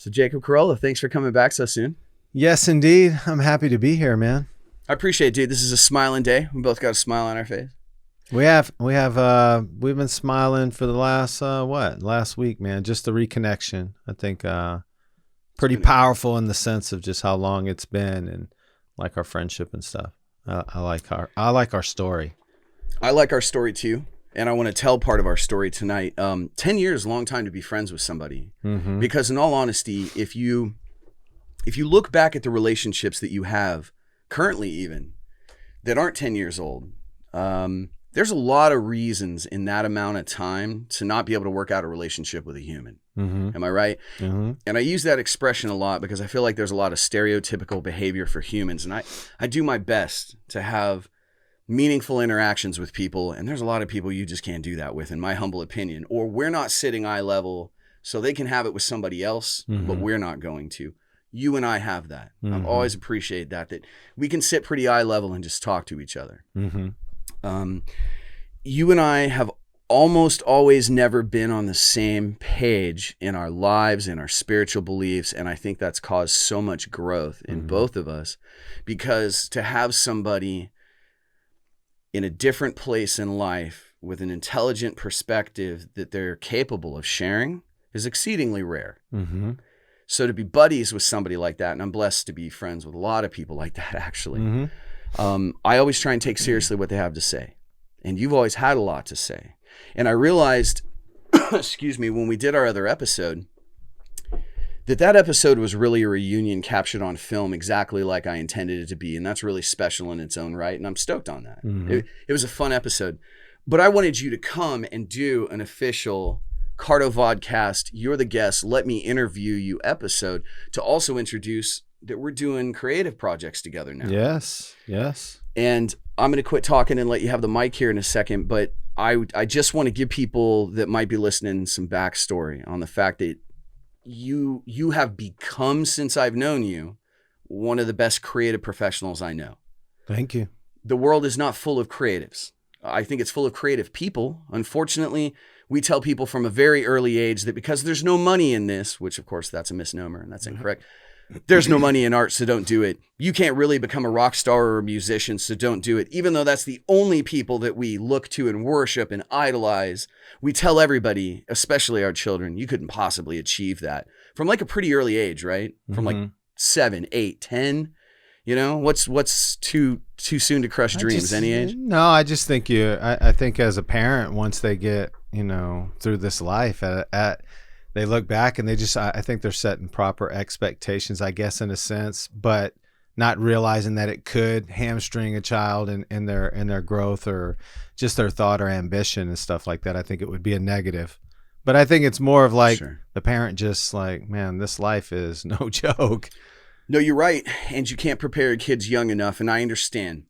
So Jacob Carolla, thanks for coming back so soon. Yes, indeed. I'm happy to be here, man. I appreciate it, dude. This is a smiling day. We both got a smile on our face. We've been smiling for the last week, man. Just the reconnection. I think pretty powerful in the sense of just how long it's been and like our friendship and stuff. I like our story. I like our story too. And I want to tell part of our story tonight. 10 years is a long time to be friends with somebody. Mm-hmm. Because in all honesty, if you look back at the relationships that you have currently even that aren't 10 years old, there's a lot of reasons in that amount of time to not be able to work out a relationship with a human. Mm-hmm. Am I right? Mm-hmm. And I use that expression a lot because I feel like there's a lot of stereotypical behavior for humans. And I do my best to have meaningful interactions with people, and there's a lot of people you just can't do that with, in my humble opinion, or we're not sitting eye level so they can have it with somebody else, mm-hmm. but we're not going to. You and I have that. Mm-hmm. I've always appreciated that we can sit pretty eye level and just talk to each other. Mm-hmm. You and I have almost always never been on the same page in our lives, in our spiritual beliefs, and I think that's caused so much growth in mm-hmm. both of us, because to have somebody in a different place in life with an intelligent perspective that they're capable of sharing is exceedingly rare. Mm-hmm. So to be buddies with somebody like that, and I'm blessed to be friends with a lot of people like that, actually, mm-hmm. I always try and take seriously what they have to say. And you've always had a lot to say. And I realized, excuse me, when we did our other episode, that episode was really a reunion captured on film exactly like I intended it to be. And that's really special in its own right. And I'm stoked on that. Mm-hmm. It was a fun episode. But I wanted you to come and do an official Cardo Vodcast, You're the Guest, Let Me Interview You episode to also introduce that we're doing creative projects together now. Yes. And I'm going to quit talking and let you have the mic here in a second. But I just want to give people that might be listening some backstory on the fact that you have become, since I've known you, one of the best creative professionals I know. Thank you. The world is not full of creatives. I think it's full of creative people. Unfortunately, we tell people from a very early age that because there's no money in this, which of course that's a misnomer and that's incorrect. There's no money in art, so don't do it. You can't really become a rock star or a musician, so don't do it. Even though that's the only people that we look to and worship and idolize, we tell everybody, especially our children, you couldn't possibly achieve that from like a pretty early age, right? From like 7, 8, 10. You know, what's too soon to crush dreams? Any age? No, I just think I think as a parent, once they get, through this life they look back and I think they're setting proper expectations, I guess, in a sense, but not realizing that it could hamstring a child in their growth or just their thought or ambition and stuff like that. I think it would be a negative. But I think it's more of like the parent just like, man, this life is no joke. No, you're right. And you can't prepare kids young enough. And I understand.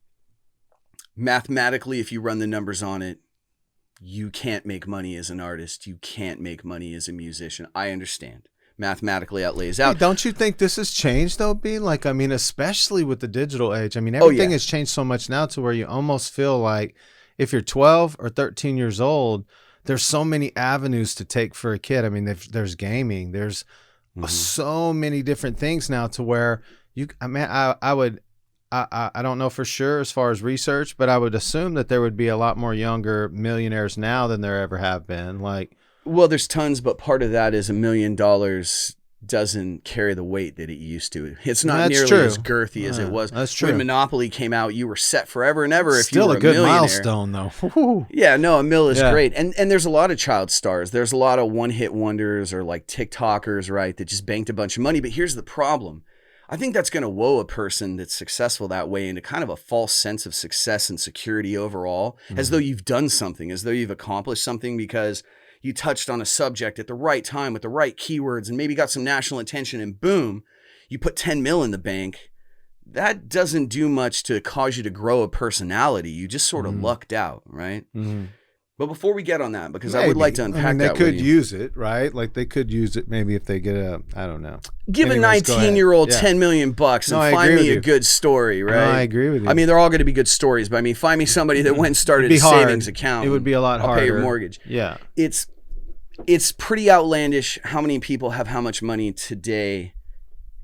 Mathematically, if you run the numbers on it, you can't make money as an artist. You can't make money as a musician. I understand. Mathematically, that lays out. Hey, don't you think this has changed, though, B? Like, I mean, especially with the digital age. I mean, everything has changed so much now to where you almost feel like if you're 12 or 13 years old, there's so many avenues to take for a kid. I mean, there's gaming. There's so many different things now to where I don't know for sure as far as research, but I would assume that there would be a lot more younger millionaires now than there ever have been. Like, well, there's tons, but part of that is $1 million doesn't carry the weight that it used to. It's not nearly as girthy as it was. That's true. When Monopoly came out, you were set forever and ever if you Still were a good millionaire. milestone, though. Yeah, no, $1 million is great. And there's a lot of child stars. There's a lot of one-hit wonders or like TikTokers, right, that just banked a bunch of money. But here's the problem. I think that's going to woe a person that's successful that way into kind of a false sense of success and security overall, as though you've done something, as though you've accomplished something because you touched on a subject at the right time with the right keywords and maybe got some national attention and boom, you put 10 mil in the bank. That doesn't do much to cause you to grow a personality. You just sort of lucked out, right? Mm-hmm. But before we get on that, because I would like to unpack that. They could use it, right? Like they could use it maybe if they get I don't know. Give a 19-year-old $10 million and find me a good story, right? No, I agree with you. I mean, they're all going to be good stories, but I mean, find me somebody that went and started a savings account. It would be a lot harder. I'll pay your mortgage. Yeah. it's pretty outlandish how many people have how much money today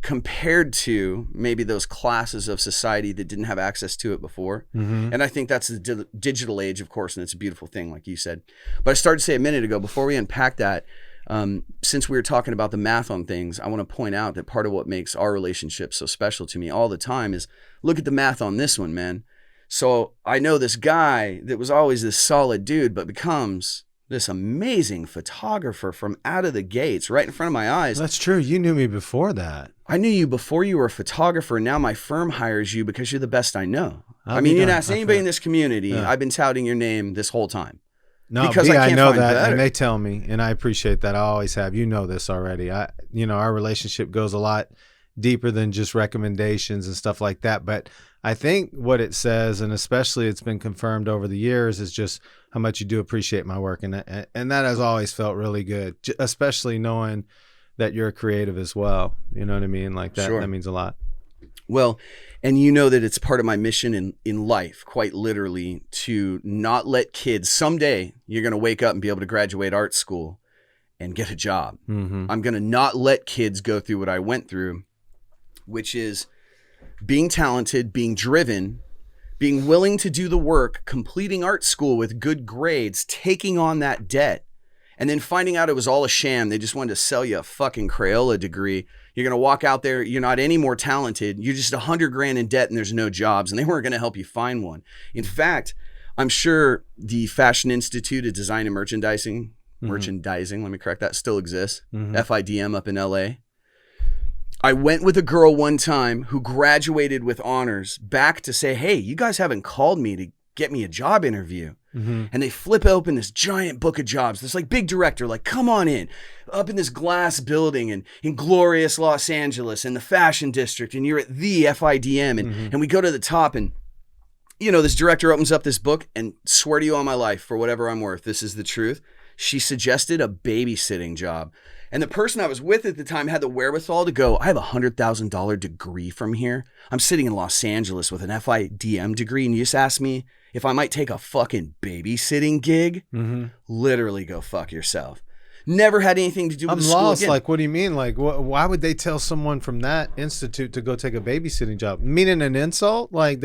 compared to maybe those classes of society that didn't have access to it before. And I think that's the digital age, of course, and it's a beautiful thing, like you said. But I started to say a minute ago, before we unpack that, since we were talking about the math on things, I want to point out that part of what makes our relationship so special to me all the time is look at the math on this one, man. So I know this guy that was always this solid dude, but becomes this amazing photographer from out of the gates, right in front of my eyes. That's true. You knew me before that. I knew you before you were a photographer. Now my firm hires you because you're the best I know. I mean, you can ask anybody in this community. Yeah. I've been touting your name this whole time. No, because I know that, better. And they tell me, and I appreciate that. I always have. You know this already. Our relationship goes a lot deeper than just recommendations and stuff like that. But I think what it says, and especially it's been confirmed over the years, is just how much you do appreciate my work, and that has always felt really good, especially knowing that you're a creative as well. You know what I mean? Like that. Sure. That means a lot. Well, and you know that it's part of my mission in life, quite literally, to not let kids, someday you're going to wake up and be able to graduate art school and get a job. I'm going to not let kids go through what I went through, which is being talented, being driven, being willing to do the work, completing art school with good grades, taking on that debt, and then finding out it was all a sham. They just wanted to sell you a fucking Crayola degree. You're going to walk out there, you're not any more talented. You're just $100,000 in debt and there's no jobs, and they weren't going to help you find one. In fact, I'm sure the Fashion Institute of Design and Merchandising, let me correct that, still exists. FIDM up in LA. I went with a girl one time who graduated with honors back to say, hey, you guys haven't called me to get me a job interview. And they flip open this giant book of jobs. This like big director, like, come on in, up in this glass building in glorious Los Angeles in the fashion district. And you're at the FIDM. And we go to the top, and, you know, this director opens up this book, and swear to you on my life, for whatever I'm worth, this is the truth. She suggested a babysitting job. And the person I was with at the time had the wherewithal to go, I have a $100,000 degree from here. I'm sitting in Los Angeles with an FIDM degree, and you just asked me if I might take a fucking babysitting gig? Literally go fuck yourself. Never had anything to do with the school again. Like, what do you mean? Like, why would they tell someone from that institute to go take a babysitting job? Meaning an insult? Like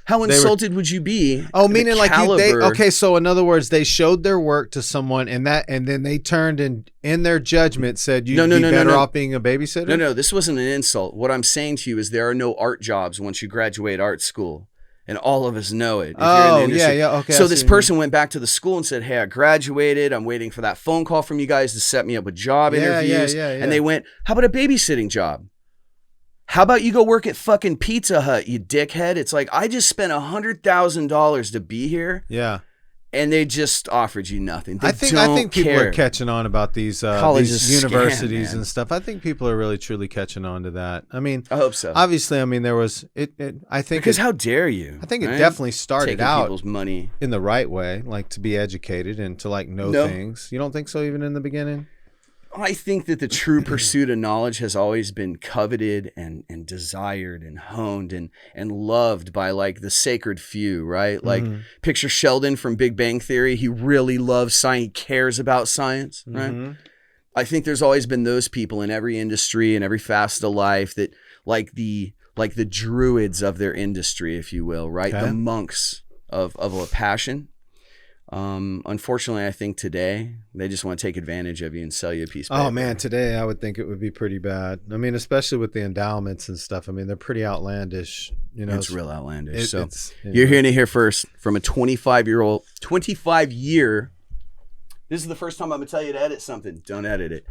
how insulted would you be? Oh, meaning like okay. So in other words, they showed their work to someone, and then they turned and in their judgment said you'd be better off being a babysitter. No, this wasn't an insult. What I'm saying to you is there are no art jobs once you graduate art school. And all of us know it. Okay. So this person went back to the school and said, hey, I graduated. I'm waiting for that phone call from you guys to set me up with job interviews. And they went, how about a babysitting job? How about you go work at fucking Pizza Hut, you dickhead? It's like, I just spent $100,000 to be here. Yeah. And they just offered you nothing. I think people are catching on about these universities and stuff. I think people are really truly catching on to that. I mean, I hope so. Obviously, I mean, there was I think because how dare you? I think it definitely started taking out people's money in the right way, like to be educated and to like know things. You don't think so, even in the beginning? I think that the true pursuit of knowledge has always been coveted and desired and honed and loved by like the sacred few, right? Like picture Sheldon from Big Bang Theory. He really loves science. He cares about science, right? I think there's always been those people in every industry and every facet of life that like the druids of their industry, if you will, right? The monks of a passion. Unfortunately, I think today they just want to take advantage of you and sell you a piece of paper. Oh man, today I would think it would be pretty bad. I mean, especially with the endowments and stuff. I mean, they're pretty outlandish. You know, it's real outlandish. You're hearing it here first from a 25 year. This is the first time I'm gonna tell you to edit something. Don't edit it.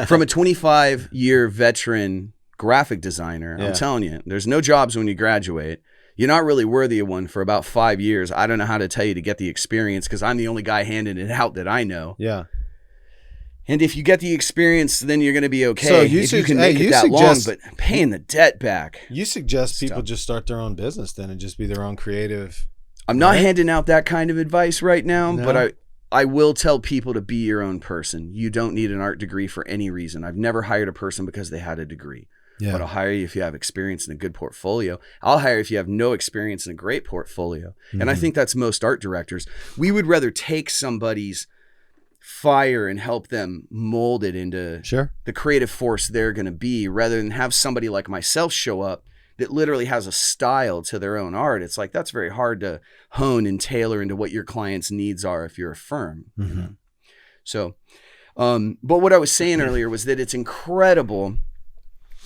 From a 25-year veteran graphic designer. I'm telling you, there's no jobs when you graduate. You're not really worthy of one for about 5 years. I don't know how to tell you to get the experience because I'm the only guy handing it out that I know. Yeah. And if you get the experience, then you're going to be okay. So you can make it that long, but paying the debt back. You suggest people just start their own business then and just be their own creative. I'm not handing out that kind of advice right now, but I will tell people to be your own person. You don't need an art degree for any reason. I've never hired a person because they had a degree. Yeah. But I'll hire you if you have experience and a good portfolio. I'll hire if you have no experience and a great portfolio. And I think that's most art directors. We would rather take somebody's fire and help them mold it into the creative force they're going to be, rather than have somebody like myself show up that literally has a style to their own art. It's like, that's very hard to hone and tailor into what your client's needs are if you're a firm. You know? So, but what I was saying earlier was that it's incredible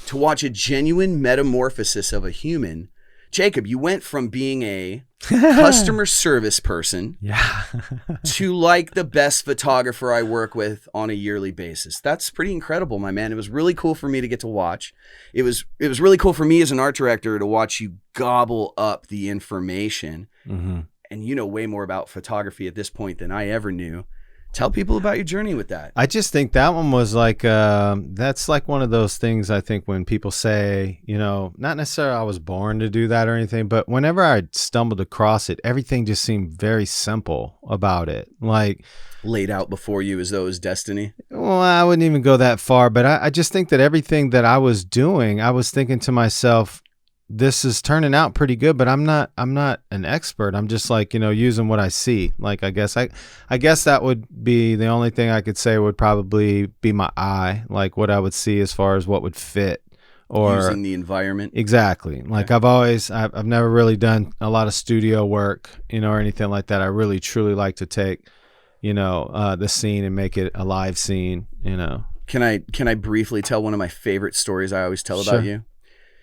to watch a genuine metamorphosis of a human. Jacob, you went from being a customer service person to like the best photographer I work with on a yearly basis. That's pretty incredible, my man. It was really cool for me to get to watch. It was really cool for me as an art director to watch you gobble up the information. And you know way more about photography at this point than I ever knew. Tell people about your journey with that. I just think that one was like, that's like one of those things, I think, when people say, you know, not necessarily I was born to do that or anything, but whenever I stumbled across it, everything just seemed very simple about it. Like laid out before you as though it was destiny. Well, I wouldn't even go that far, but I just think that everything that I was doing, I was thinking to myself, this is turning out pretty good, but I'm not an expert. I'm just like, you know, using what I see. Like, I guess that would be the only thing I could say would probably be my eye, like what I would see as far as what would fit, or using the environment. Exactly. Like I've never really done a lot of studio work, you know, or anything like that. I really truly like to take, you know, the scene and make it a live scene, you know. Can I briefly tell one of my favorite stories I always tell about you?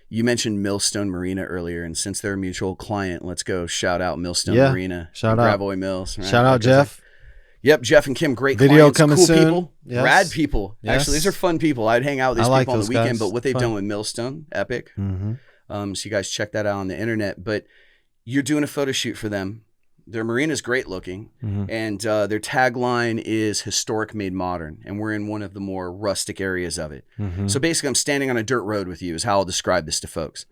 You mentioned Millstone Marina earlier, and since they're a mutual client, let's go shout out Millstone Marina. Shout out Gravois Mills. Right? Shout out Jeff. Yep, Jeff and Kim, great Video clients, coming cool soon. people, rad people. Yes. Actually, these are fun people. I'd hang out with these like people on the those weekend, guys. but what they've Fun. done with Millstone, epic. So you guys check that out on the internet. But you're doing a photo shoot for them. Their marina's great looking, and their tagline is historic made modern, and we're in one of the more rustic areas of it. So basically, I'm standing on a dirt road with you is how I'll describe this to folks.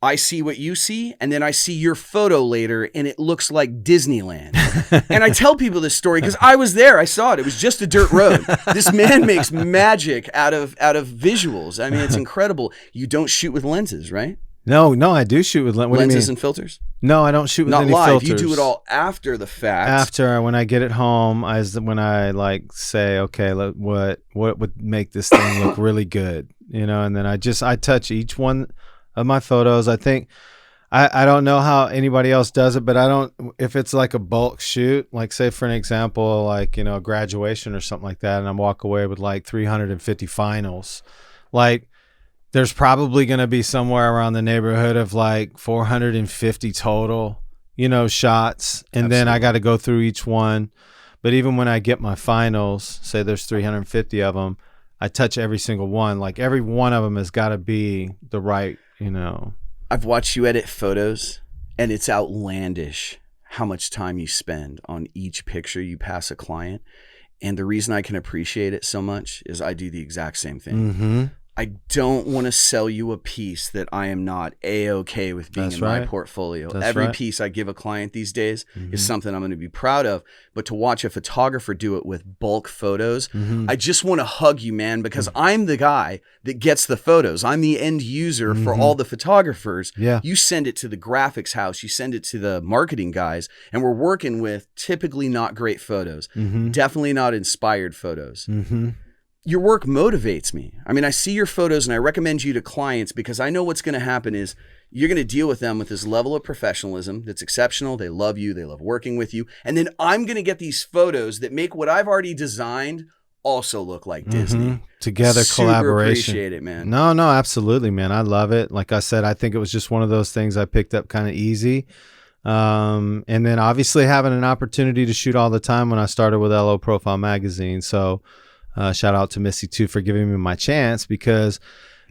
I see what you see, and then I see your photo later, and it looks like Disneyland. And I tell people this story because I was there. I saw it. It was just a dirt road. This man makes magic out of visuals. I mean, it's incredible. You don't shoot with lenses, right? No, I do shoot with lenses and filters. No, I don't shoot with any live. filters. You do it all after the fact. After, when I get it home, when I like say, okay, what would make this thing look really good, you know? And then I touch each one of my photos. I think I don't know how anybody else does it, but if it's like a bulk shoot, like say for an example, like, you know, a graduation or something like that, and I walk away with like 350 finals, like, there's probably going to be somewhere around the neighborhood of like 450 total, you know, shots. And Absolutely. Then I got to go through each one. But even when I get my finals, say there's 350 of them, I touch every single one. Like every one of them has got to be the right, you know. I've watched you edit photos, and it's outlandish how much time you spend on each picture you pass a client. And the reason I can appreciate it so much is I do the exact same thing. I don't want to sell you a piece that I am not A-okay with being in my portfolio. Every piece I give a client these days is something I'm going to be proud of. But to watch a photographer do it with bulk photos, I just want to hug you, man, because I'm the guy that gets the photos. I'm the end user for all the photographers. Yeah. You send it to the graphics house, you send it to the marketing guys, and we're working with typically not great photos, definitely not inspired photos. Your work motivates me. I mean, I see your photos and I recommend you to clients because I know what's going to happen is you're going to deal with them with this level of professionalism that's exceptional. They love you. They love working with you. And then I'm going to get these photos that make what I've already designed also look like Disney. Together, collaboration. Appreciate it, man. No, absolutely, man. I love it. Like I said, I think it was just one of those things I picked up kind of easy. And then obviously having an opportunity to shoot all the time when I started with LO Profile Magazine. So, shout out to Missy too for giving me my chance because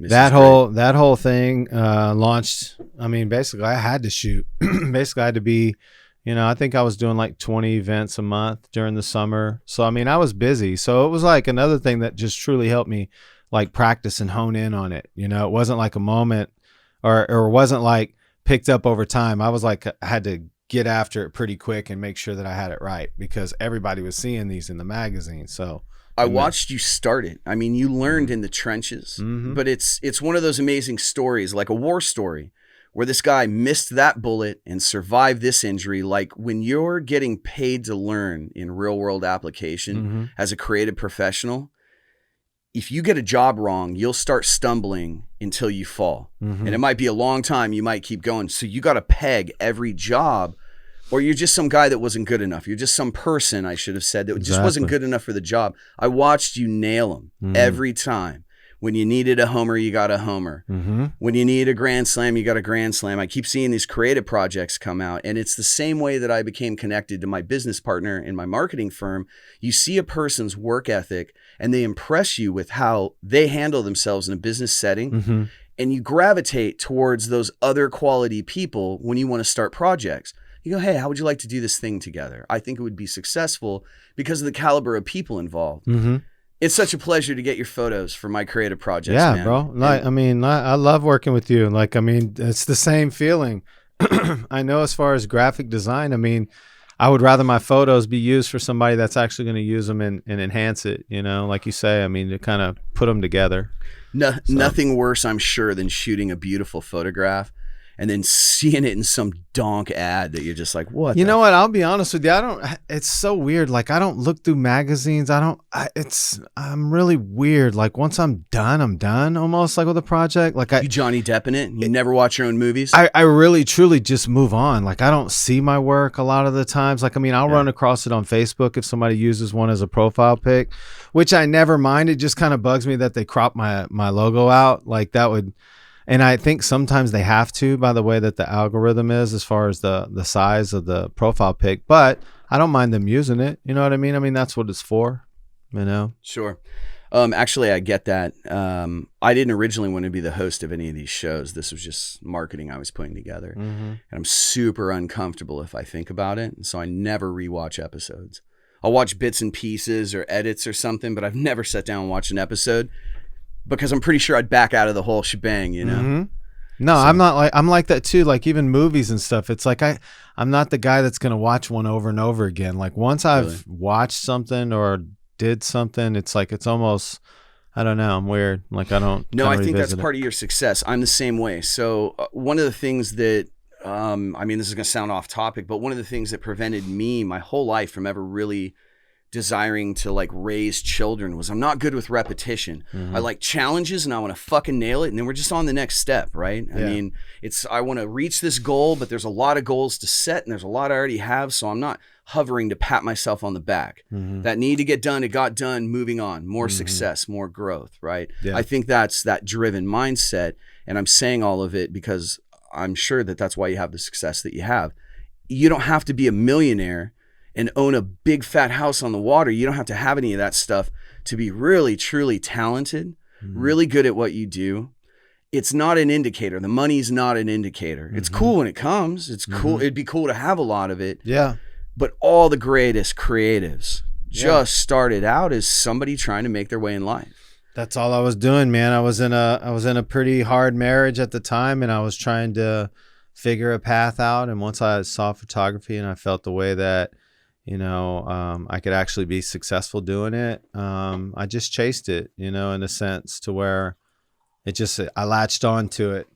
that whole thing launched. I mean, basically, I had to shoot. Basically, I had to be, you know, I think I was doing like 20 events a month during the summer. So, I mean, I was busy. So it was like another thing that just truly helped me like practice and hone in on it. You know, it wasn't like a moment or it wasn't like picked up over time. I was like, I had to get after it pretty quick and make sure that I had it right because everybody was seeing these in the magazine. So I watched you start it. I mean, you learned in the trenches, but it's one of those amazing stories, like a war story, where this guy missed that bullet and survived this injury. Like when you're getting paid to learn in real world application as a creative professional, if you get a job wrong, you'll start stumbling until you fall. And it might be a long time. You might keep going. So you got to peg every job, or you're just some guy that wasn't good enough. You're just some person, I should have said, that just wasn't good enough for the job. I watched you nail them every time. When you needed a homer, you got a homer. When you need a grand slam, you got a grand slam. I keep seeing these creative projects come out, and it's the same way that I became connected to my business partner in my marketing firm. You see a person's work ethic, and they impress you with how they handle themselves in a business setting, and you gravitate towards those other quality people when you want to start projects. You go, hey, how would you like to do this thing together? I think it would be successful because of the caliber of people involved. It's such a pleasure to get your photos for my creative projects. Yeah, man. bro. Like, I mean, I love working with you. Like, I mean, it's the same feeling. I know as far as graphic design, I mean, I would rather my photos be used for somebody that's actually going to use them and enhance it, you know, like you say, I mean, to kind of put them together. Nothing worse, I'm sure, than shooting a beautiful photograph and then seeing it in some donk ad that you're just like, what? You know what? I'll be honest with you. It's so weird. Like, I don't look through magazines. I'm really weird. Like, once I'm done almost, like, with a project. Like, you Johnny Depp in it? You never watch your own movies? I really, truly just move on. Like, I don't see my work a lot of the times. Like, I mean, I'll run across it on Facebook if somebody uses one as a profile pic, which I never mind. It just kind of bugs me that they crop my logo out. Like, that would... And I think sometimes they have to, by the way that the algorithm is as far as the size of the profile pic. But I don't mind them using it. You know what I mean? I mean, that's what it's for, you know? Sure. Actually, I get that. I didn't originally want to be the host of any of these shows. This was just marketing I was putting together. And I'm super uncomfortable if I think about it. And so I never rewatch episodes. I'll watch bits and pieces or edits or something, but I've never sat down and watched an episode. Because I'm pretty sure I'd back out of the whole shebang, you know? No, so. I'm like that too. Like even movies and stuff. It's like I'm not the guy that's going to watch one over and over again. Like once I've watched something or did something, it's like, it's almost, I don't know. I'm weird. Like I don't. No, I think that's part of your success. I'm the same way. So one of the things that, I mean, this is going to sound off topic, but one of the things that prevented me my whole life from ever really desiring to like raise children was I'm not good with repetition. I like challenges and I want to fucking nail it, and then we're just on the next step, right? I mean, I want to reach this goal, but there's a lot of goals to set and there's a lot I already have, so I'm not hovering to pat myself on the back. That need to get done, it got done, moving on, more success, more growth, right? I think that's that driven mindset, and I'm saying all of it because I'm sure that that's why you have the success that you have. You don't have to be a millionaire and own a big fat house on the water. You don't have to have any of that stuff to be really, truly talented, really good at what you do. It's not an indicator. The money's not an indicator. It's cool when it comes. It's cool. It'd be cool to have a lot of it. Yeah. But all the greatest creatives just started out as somebody trying to make their way in life. That's all I was doing, man. I was in a pretty hard marriage at the time, and I was trying to figure a path out. And once I saw photography and I felt the way that, you know, I could actually be successful doing it, I just chased it, you know, in a sense to where I latched on to it.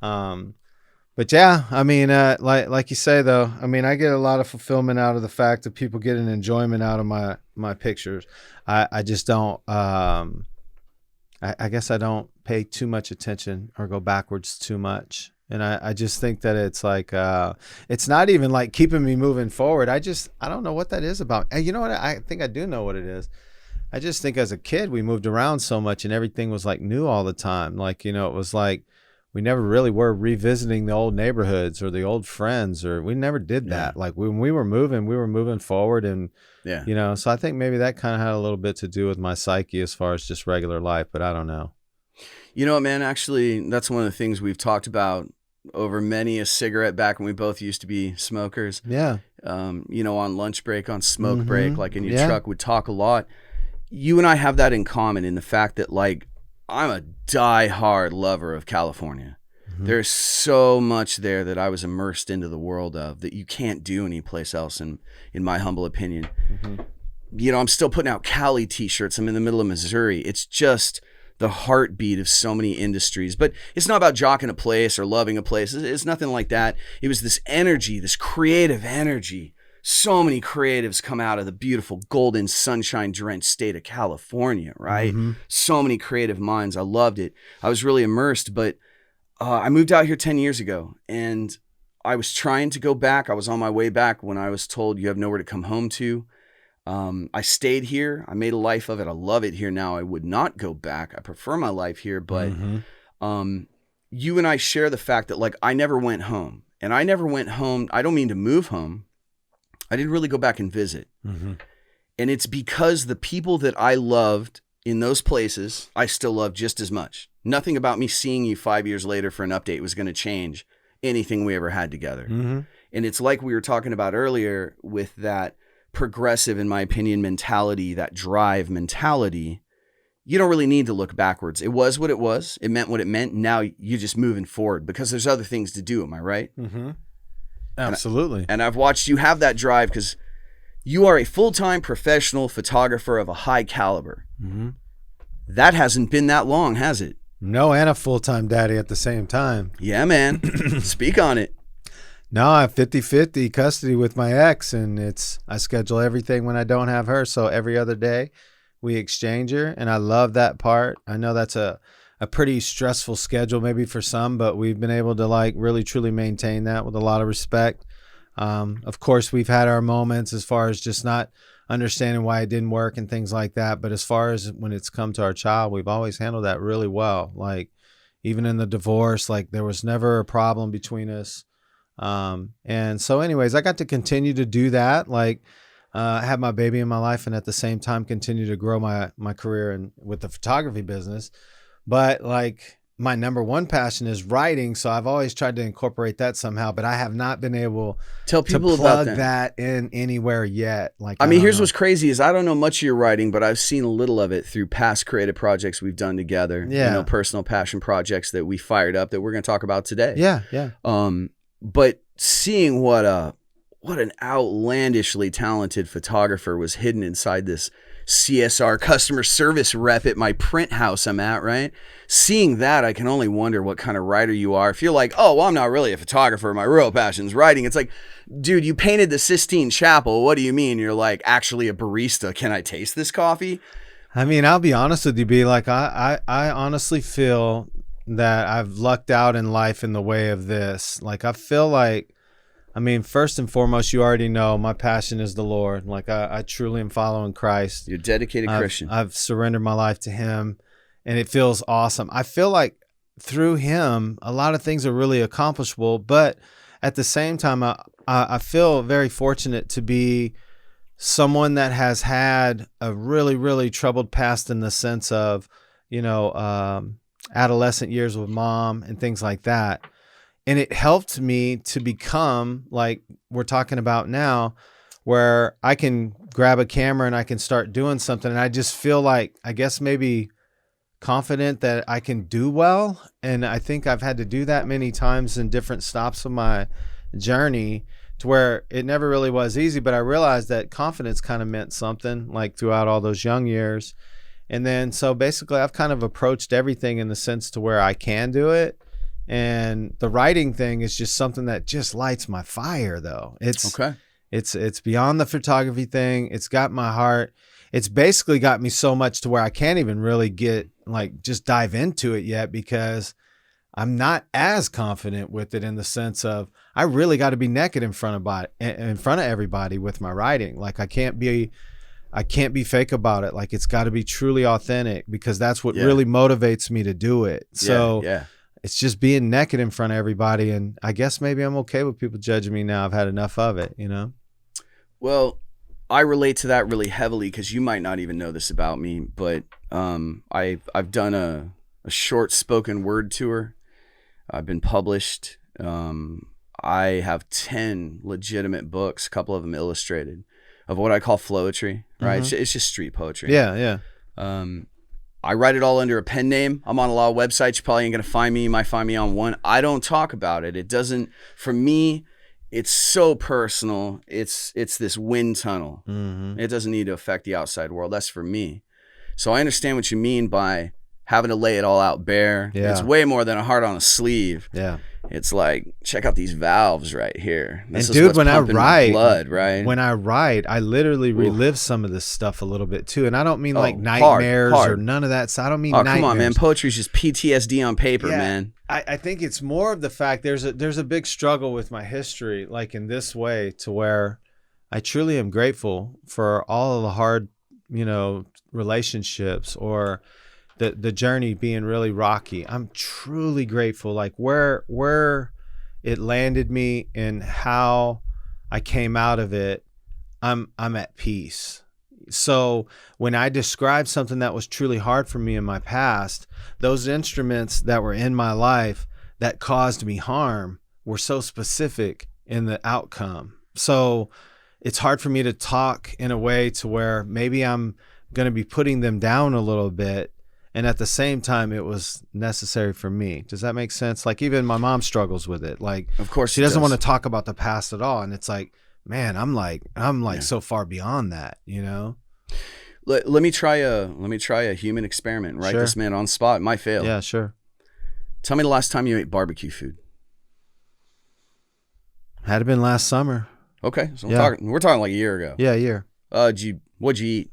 But yeah, I mean, like you say though, I mean, I get a lot of fulfillment out of the fact that people get an enjoyment out of my pictures. I just don't, I guess I don't pay too much attention or go backwards too much. And I just think that it's like, it's not even like keeping me moving forward. I don't know what that is about. And you know what? I think I do know what it is. I just think as a kid, we moved around so much and everything was like new all the time. Like, you know, it was like, we never really were revisiting the old neighborhoods or the old friends, or we never did that. Like when we were moving forward, and, you know, so I think maybe that kind of had a little bit to do with my psyche as far as just regular life, but I don't know. You know, man, actually, that's one of the things we've talked about over many a cigarette back when we both used to be smokers. Yeah. You know, on lunch break, on smoke break, like in your truck, would talk a lot. You and I have that in common in the fact that, like, I'm a die-hard lover of California. There's so much there that I was immersed into the world of that you can't do anyplace else, in my humble opinion. You know, I'm still putting out Cali t-shirts. I'm in the middle of Missouri. It's just the heartbeat of so many industries. But it's not about jocking a place or loving a place. It's nothing like that. It was this energy, this creative energy. So many creatives come out of the beautiful golden sunshine drenched state of California, right? Mm-hmm. So many creative minds. I loved it. I was really immersed, but I moved out here 10 years ago and I was trying to go back. I was on my way back when I was told you have nowhere to come home to. I stayed here. I made a life of it. I love it here now. I would not go back. I prefer my life here, but you and I share the fact that like I never went home, and I never went home. I don't mean to move home. I didn't really go back and visit. Mm-hmm. And it's because the people that I loved in those places, I still love just as much. Nothing about me seeing you 5 years later for an update was going to change anything we ever had together. Mm-hmm. And it's like we were talking about earlier with that progressive, in my opinion, mentality, that drive mentality. You don't really need to look backwards. It was what it was. It meant what it meant. Now you're just moving forward because there's other things to do. Am I right? Mm-hmm. Absolutely. And I've watched you have that drive because you are a full-time professional photographer of a high caliber. Mm-hmm. That hasn't been that long, has it? No, and a full-time daddy at the same time. Yeah, man. Speak on it. No, I have 50-50 custody with my ex, and I schedule everything when I don't have her. So every other day we exchange her, and I love that part. I know that's a pretty stressful schedule maybe for some, but we've been able to like really truly maintain that with a lot of respect. Of course, we've had our moments as far as just not understanding why it didn't work and things like that. But as far as when it's come to our child, we've always handled that really well. Like even in the divorce, like there was never a problem between us. And so anyways, I got to continue to do that. Like, I had my baby in my life and at the same time continue to grow my career and with the photography business. But like my number one passion is writing. So I've always tried to incorporate that somehow, but I have not been able to plug about that in anywhere yet. Like, I mean, here's what's crazy is I don't know much of your writing, but I've seen a little of it through past creative projects we've done together. Yeah. You know, personal passion projects that we fired up that we're going to talk about today. Yeah. Yeah. But seeing what an outlandishly talented photographer was hidden inside this CSR customer service rep at my print house I'm at, right? Seeing that, I can only wonder what kind of writer you are. If you're like, oh, well, I'm not really a photographer. My real passion's writing. It's like, dude, you painted the Sistine Chapel. What do you mean? You're like actually a barista. Can I taste this coffee? I mean, I'll be honest with you, B. Like, I honestly feel that I've lucked out in life in the way of this. Like, I feel like, I mean, first and foremost, you already know my passion is the Lord. Like I truly am following Christ. You're a dedicated Christian. I've surrendered my life to him and it feels awesome. I feel like through him, a lot of things are really accomplishable, but at the same time, I feel very fortunate to be someone that has had a really, really troubled past in the sense of, you know, adolescent years with mom and things like that. And it helped me to become like we're talking about now, where I can grab a camera and I can start doing something. And I just feel like, I guess maybe confident that I can do well. And I think I've had to do that many times in different stops of my journey to where it never really was easy. But I realized that confidence kind of meant something like throughout all those young years. And then, so basically I've kind of approached everything in the sense to where I can do it. And the writing thing is just something that just lights my fire though. It's beyond the photography thing. It's got my heart. It's basically got me so much to where I can't even really just dive into it yet because I'm not as confident with it in the sense of I really got to be naked in front of everybody with my writing. Like I can't be fake about it. Like it's got to be truly authentic because that's what really motivates me to do it. So it's just being naked in front of everybody. And I guess maybe I'm okay with people judging me now. I've had enough of it, you know? Well, I relate to that really heavily because you might not even know this about me, but I've done a short spoken word tour. I've been published. I have 10 legitimate books, a couple of them illustrated, of what I call flowetry, right? Mm-hmm. It's just street poetry. Yeah. I write it all under a pen name. I'm on a lot of websites. You probably ain't going to find me. You might find me on one. I don't talk about it. It doesn't, for me, it's so personal. It's this wind tunnel. Mm-hmm. It doesn't need to affect the outside world. That's for me. So I understand what you mean by having to lay it all out bare. Yeah. It's way more than a heart on a sleeve. Yeah. It's like, check out these valves right here. This And is dude, what's when I pumping my write, blood, right? when I write, I literally relive some of this stuff a little bit too. And I don't mean like nightmares hard. or none of that. So I don't mean Oh, nightmares. come on, man. Poetry's just PTSD on paper, Yeah. man. I think it's more of the fact there's a big struggle with my history, like in this way, to where I truly am grateful for all of the hard, relationships or the journey being really rocky. I'm truly grateful, like where it landed me and how I came out of it. I'm at peace. So when I describe something that was truly hard for me in my past, those instruments that were in my life that caused me harm were so specific in the outcome. So it's hard for me to talk in a way to where maybe I'm going to be putting them down a little bit. And at the same time, it was necessary for me. Does that make sense? Like even my mom struggles with it. Like, of course, she doesn't want to talk about the past at all. And it's like, man, I'm like Yeah. so far beyond that, Let me try a human experiment. Write Sure. this man on spot. It might fail. Yeah, sure. Tell me the last time you ate barbecue food. Had it been last summer. Okay, so Yeah. we're talking like a year ago. Yeah, a year. What'd you eat?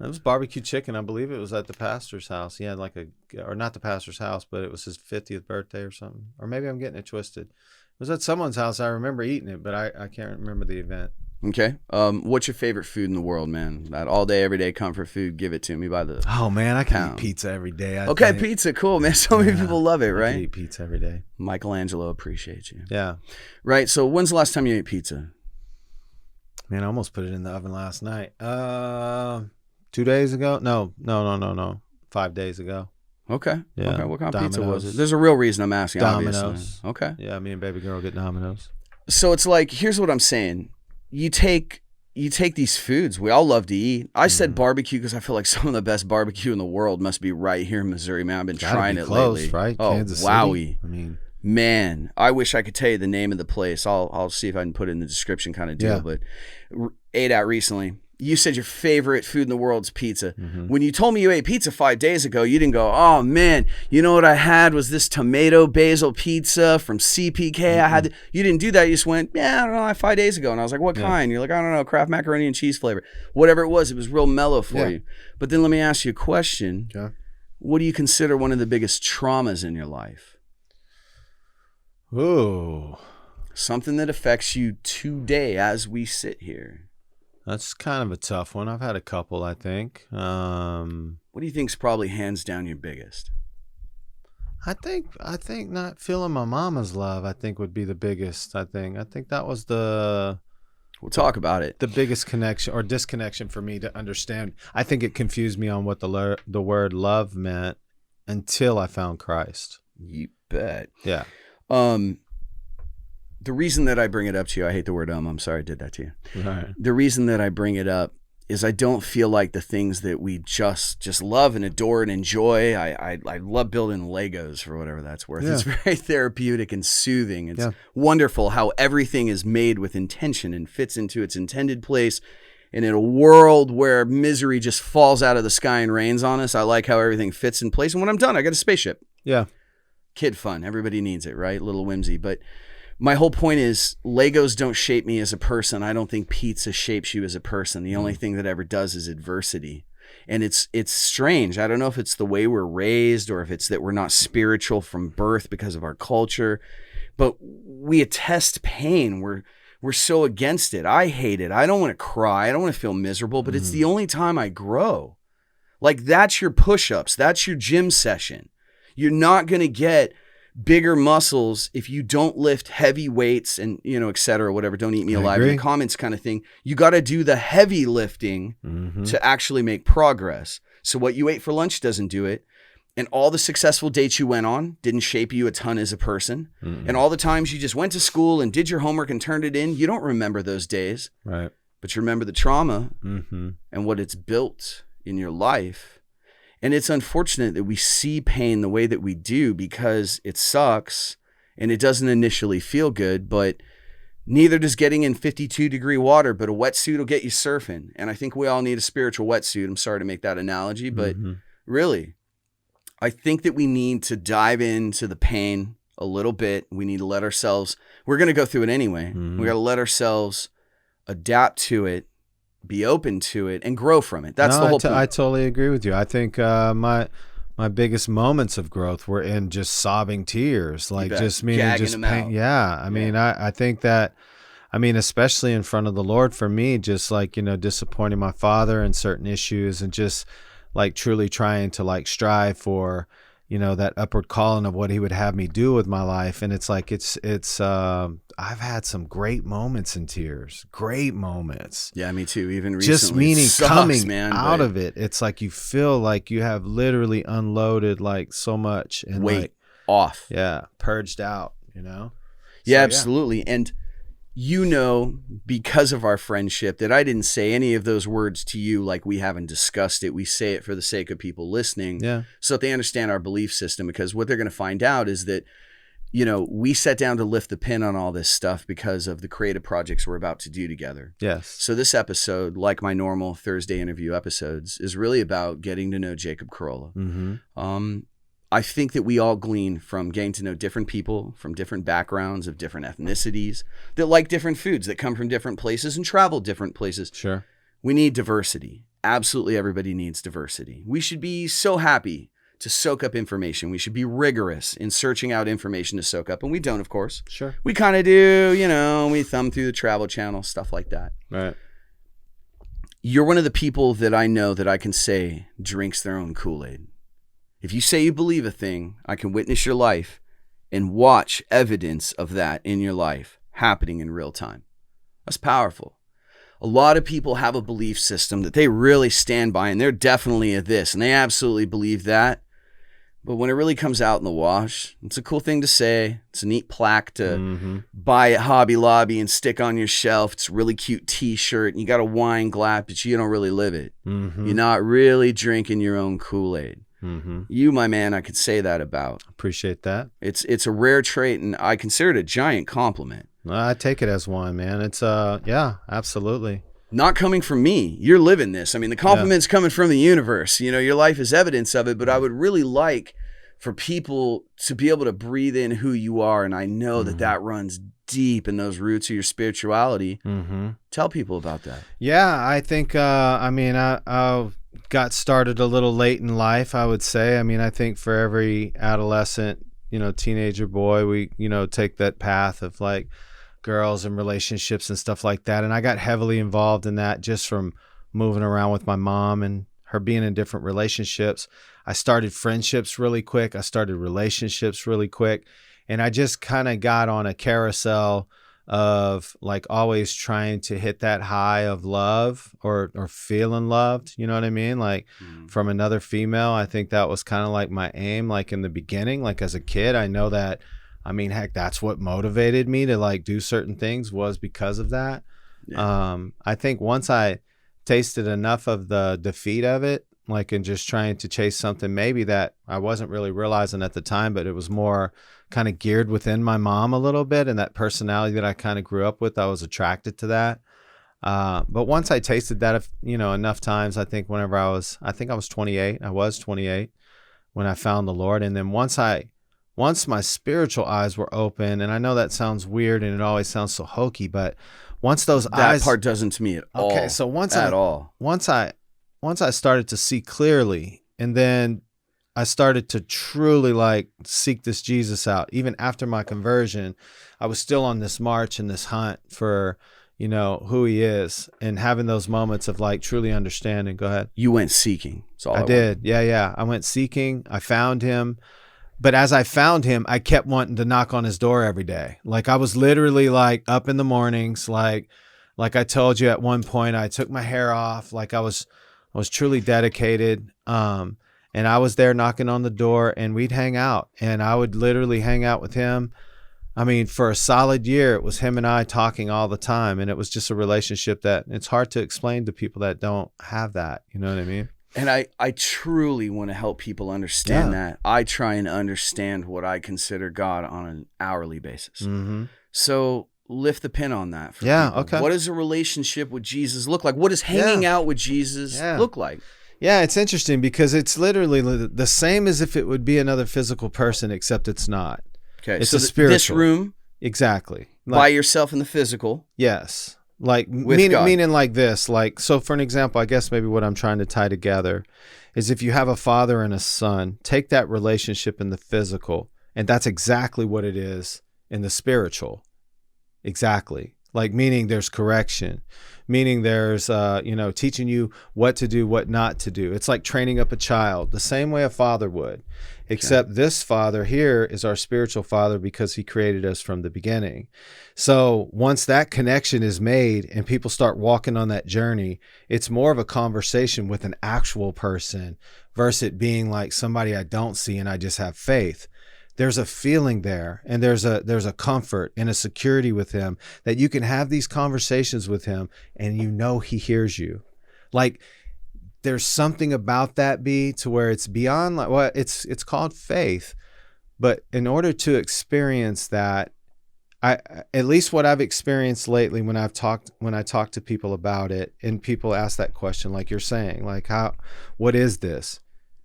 It was barbecue chicken. I believe it was at the pastor's house. He had or not the pastor's house, but it was his 50th birthday or something. Or maybe I'm getting it twisted. It was at someone's house. I remember eating it, but I can't remember the event. Okay. What's your favorite food in the world, man? That all day, every day comfort food. Give it to me by the. Oh man, I can pound. eat pizza every day. I Okay, think. pizza, cool, man. So many people love it, I right? can eat pizza every day. Michelangelo appreciates you. Yeah. Right. So when's the last time you ate pizza? Man, I almost put it in the oven last night. 2 days ago? No. 5 days ago. Okay. Yeah. Okay. What kind of pizza was Domino's. it? There's a real reason I'm asking. Domino's. Obviously. Okay. Yeah, me and baby girl get Domino's. So it's like, here's what I'm saying. You take these foods we all love to eat. I said barbecue because I feel like some of the best barbecue in the world must be right here in Missouri, man. I've been trying it close, lately. right? Oh, Kansas wowie. City. I mean, man, I wish I could tell you the name of the place. I'll see if I can put it in the description kind of deal. Yeah. But ate out recently. You said your favorite food in the world is pizza. Mm-hmm. When you told me you ate pizza 5 days ago, you didn't go, oh man, you know what I had was this tomato basil pizza from CPK. Mm-hmm. You didn't do that. You just went, yeah, I don't know, I had 5 days ago. And I was like, what kind? You're like, I don't know, Kraft macaroni and cheese flavor. Whatever it was real mellow for you. But then let me ask you a question. yeah. What do you consider one of the biggest traumas in your life? Ooh, Something that affects you today as we sit here. that's kind of a tough one. I've had a couple, I think. What do you think's probably hands down your biggest? I think not feeling my mama's love, I think would be the biggest. I think that was the We'll talk about it. biggest connection or disconnection for me to understand. I think it confused me on what the word love meant until I found Christ. You bet. Yeah. The reason that I bring it up to you, I hate the word I'm sorry I did that to you. Right. The reason that I bring it up is I don't feel like the things that we just love and adore and enjoy. I love building Legos for whatever that's worth. Yeah. It's very therapeutic and soothing. It's Yeah. wonderful how everything is made with intention and fits into its intended place. And in a world where misery just falls out of the sky and rains on us, I like how everything fits in place. And when I'm done, I got a spaceship. Yeah. Kid fun. Everybody needs it, right? Little whimsy. But my whole point is Legos don't shape me as a person. I don't think pizza shapes you as a person. The only thing that ever does is adversity. And it's strange. I don't know if it's the way we're raised or if it's that we're not spiritual from birth because of our culture, but we attest pain. We're so against it. I hate it. I don't want to cry. I don't want to feel miserable, but it's the only time I grow. Like that's your push-ups. That's your gym session. You're not going to get bigger muscles if you don't lift heavy weights and, et cetera, whatever. Don't eat me alive in the comments kind of thing. You got to do the heavy lifting to actually make progress. So what you ate for lunch doesn't do it. And all the successful dates you went on didn't shape you a ton as a person. And all the times you just went to school and did your homework and turned it in, you don't remember those days. Right. But you remember the trauma and what it's built in your life. And it's unfortunate that we see pain the way that we do because it sucks and it doesn't initially feel good, but neither does getting in 52-degree water, but a wetsuit will get you surfing. And I think we all need a spiritual wetsuit. I'm sorry to make that analogy, but really, I think that we need to dive into the pain a little bit. We need to let ourselves, we're going to go through it anyway. We got to let ourselves adapt to it, be open to it, and grow from it. That's the whole point. I totally agree with you. I think my biggest moments of growth were in just sobbing tears, like just meaning gagging just them pain. out. Yeah. I mean, I think that, I mean, especially in front of the Lord for me, just like, you know, disappointing my father in certain issues and just like truly trying to like strive for, you know, that upward calling of what he would have me do with my life. And it's like, I've had some great moments in tears, great moments. Yeah, me too. Even recently. Just meaning sucks, coming man, out of it. It's like you feel like you have literally unloaded like so much and weight like, off. yeah, purged out, you know? Yeah, So, absolutely. And you know, because of our friendship, that I didn't say any of those words to you like we haven't discussed it. We say it for the sake of people listening, so that they understand our belief system, because what they're going to find out is that, you know, we sat down to lift the pin on all this stuff because of the creative projects we're about to do together. Yes. So this episode, like my normal Thursday interview episodes, is really about getting to know Jacob Carolla. I think that we all glean from getting to know different people from different backgrounds, of different ethnicities, that like different foods, that come from different places and travel different places. Sure. We need diversity. Absolutely everybody needs diversity. We should be so happy to soak up information. We should be rigorous in searching out information to soak up. And we don't, of course. Sure. We kind of do, you know, we thumb through the Travel Channel, stuff like that. Right. You're one of the people that I know that I can say drinks their own Kool-Aid. If you say you believe a thing, I can witness your life and watch evidence of that in your life happening in real time. That's powerful. A lot of people have a belief system that they really stand by, and they're definitely a this, and they absolutely believe that. But when it really comes out in the wash, it's a cool thing to say. It's a neat plaque to buy at Hobby Lobby and stick on your shelf. It's a really cute t-shirt, and you got a wine glass, but you don't really live it. You're not really drinking your own Kool-Aid. You, my man, I could say that about. Appreciate that. It's a rare trait, and I consider it a giant compliment. I take it as one, man. It's yeah, absolutely. Not coming from me. You're living this. I mean, the compliment's coming from the universe. You know, your life is evidence of it, but I would really like for people to be able to breathe in who you are, and I know that that runs deep in those roots of your spirituality. Tell people about that. Yeah, I think, I mean, I got started a little late in life, I would say. I mean, I think for every adolescent, you know, teenager boy, we, you know, take that path of like girls and relationships and stuff like that. And I got heavily involved in that just from moving around with my mom and her being in different relationships. I started friendships really quick. I started relationships really quick. And I just kind of got on a carousel of like always trying to hit that high of love or feeling loved, you know what I mean? Like from another female. I think that was kind of like my aim, like in the beginning, like as a kid. I know that, I mean, heck, that's what motivated me to like do certain things, was because of that. I think once I tasted enough of the defeat of it, like in just trying to chase something maybe that I wasn't really realizing at the time, but it was more kind of geared within my mom a little bit, and that personality that I kind of grew up with, I was attracted to that. But once I tasted that, you know, enough times, I think whenever I was 28, I was 28 when I found the Lord. And then once my spiritual eyes were open, and I know that sounds weird and it always sounds so hokey, but once those eyes, that part doesn't to me at all. Okay, so once I started to see clearly, and then I started to truly like seek this Jesus out. Even after my conversion, I was still on this march and this hunt for, you know, who he is, and having those moments of like truly understanding. Go ahead. You went seeking. That's all I did. Yeah. I went seeking. I found him. But as I found him, I kept wanting to knock on his door every day. Like I was literally like up in the mornings, like I told you at one point, I took my hair off. Like I was truly dedicated. And I was there knocking on the door, and we'd hang out, and I would literally hang out with him. I mean, for a solid year, it was him and I talking all the time. And it was just a relationship that it's hard to explain to people that don't have that. You know what I mean? And I truly want to help people understand that. I try and understand what I consider God on an hourly basis. So lift the pin on that for people. Okay. What does a relationship with Jesus look like? What does hanging out with Jesus look like? Yeah, it's interesting because it's literally the same as if it would be another physical person, except it's not. Okay, It's so a spiritual. this room Exactly. by yourself in the physical. Yes. Like With God. meaning like this, like, so for an example, I guess maybe what I'm trying to tie together is if you have a father and a son, take that relationship in the physical, and that's exactly what it is in the spiritual. Exactly. Like, meaning there's correction, meaning there's, teaching you what to do, what not to do. It's like training up a child the same way a father would, except this father here is our spiritual father because he created us from the beginning. So once that connection is made and people start walking on that journey, it's more of a conversation with an actual person versus it being like somebody I don't see and I just have faith. There's a feeling there, and there's a comfort and a security with him that you can have these conversations with him and you know he hears you. Like, there's something about that, to where it's beyond, like, well, it's called faith. But in order to experience that, at least what I've experienced lately when I talk to people about it, and people ask that question, like you're saying, like, what is this?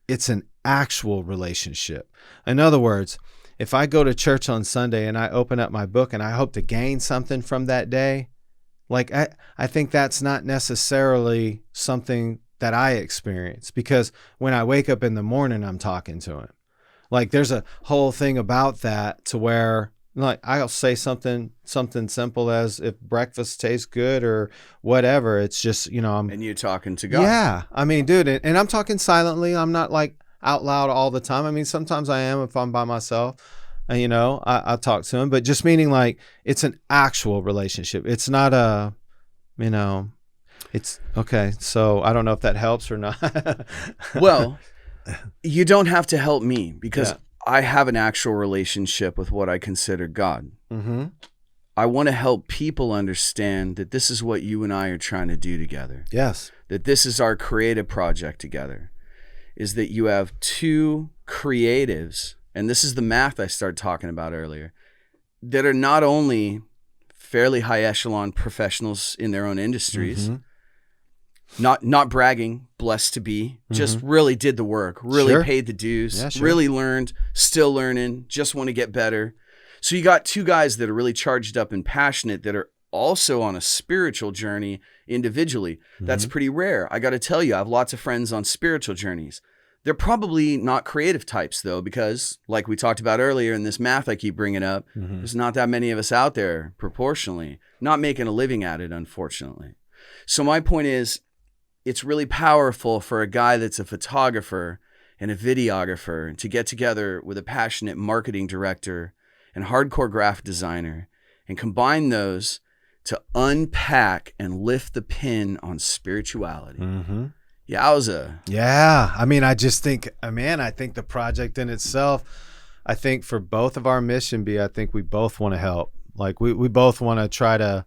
It's an actual relationship. In other words, if I go to church on Sunday and I open up my book and I hope to gain something from that day, like, I think that's not necessarily something that I experience, because when I wake up in the morning, I'm talking to him. Like, there's a whole thing about that to where, like, I'll say something simple as, if breakfast tastes good or whatever, it's just, And you're talking to God. Yeah. I mean, dude, and I'm talking silently. I'm not like out loud all the time. I mean, sometimes I am if I'm by myself, and, I talk to him, but just meaning like it's an actual relationship. It's not it's okay. So I don't know if that helps or not. Well, you don't have to help me, because I have an actual relationship with what I consider God. Mm-hmm. I want to help people understand that this is what you and I are trying to do together. Yes. That this is our creative project together, is that you have two creatives, and this is the math I started talking about earlier, that are not only fairly high echelon professionals in their own industries, not bragging, blessed to be, just really did the work, really paid the dues, really learned, still learning, just want to get better. So you got two guys that are really charged up and passionate that are also on a spiritual journey individually. That's pretty rare. I got to tell you, I have lots of friends on spiritual journeys. They're probably not creative types, though, because like we talked about earlier in this math I keep bringing up, there's not that many of us out there proportionally, not making a living at it, unfortunately. So my point is, it's really powerful for a guy that's a photographer and a videographer to get together with a passionate marketing director and hardcore graphic designer and combine those to unpack and lift the pin on spirituality. Yowza. Yeah. I mean, I just think, I think the project in itself, I think for both of our mission, I think we both want to help. Like, we both want to try to,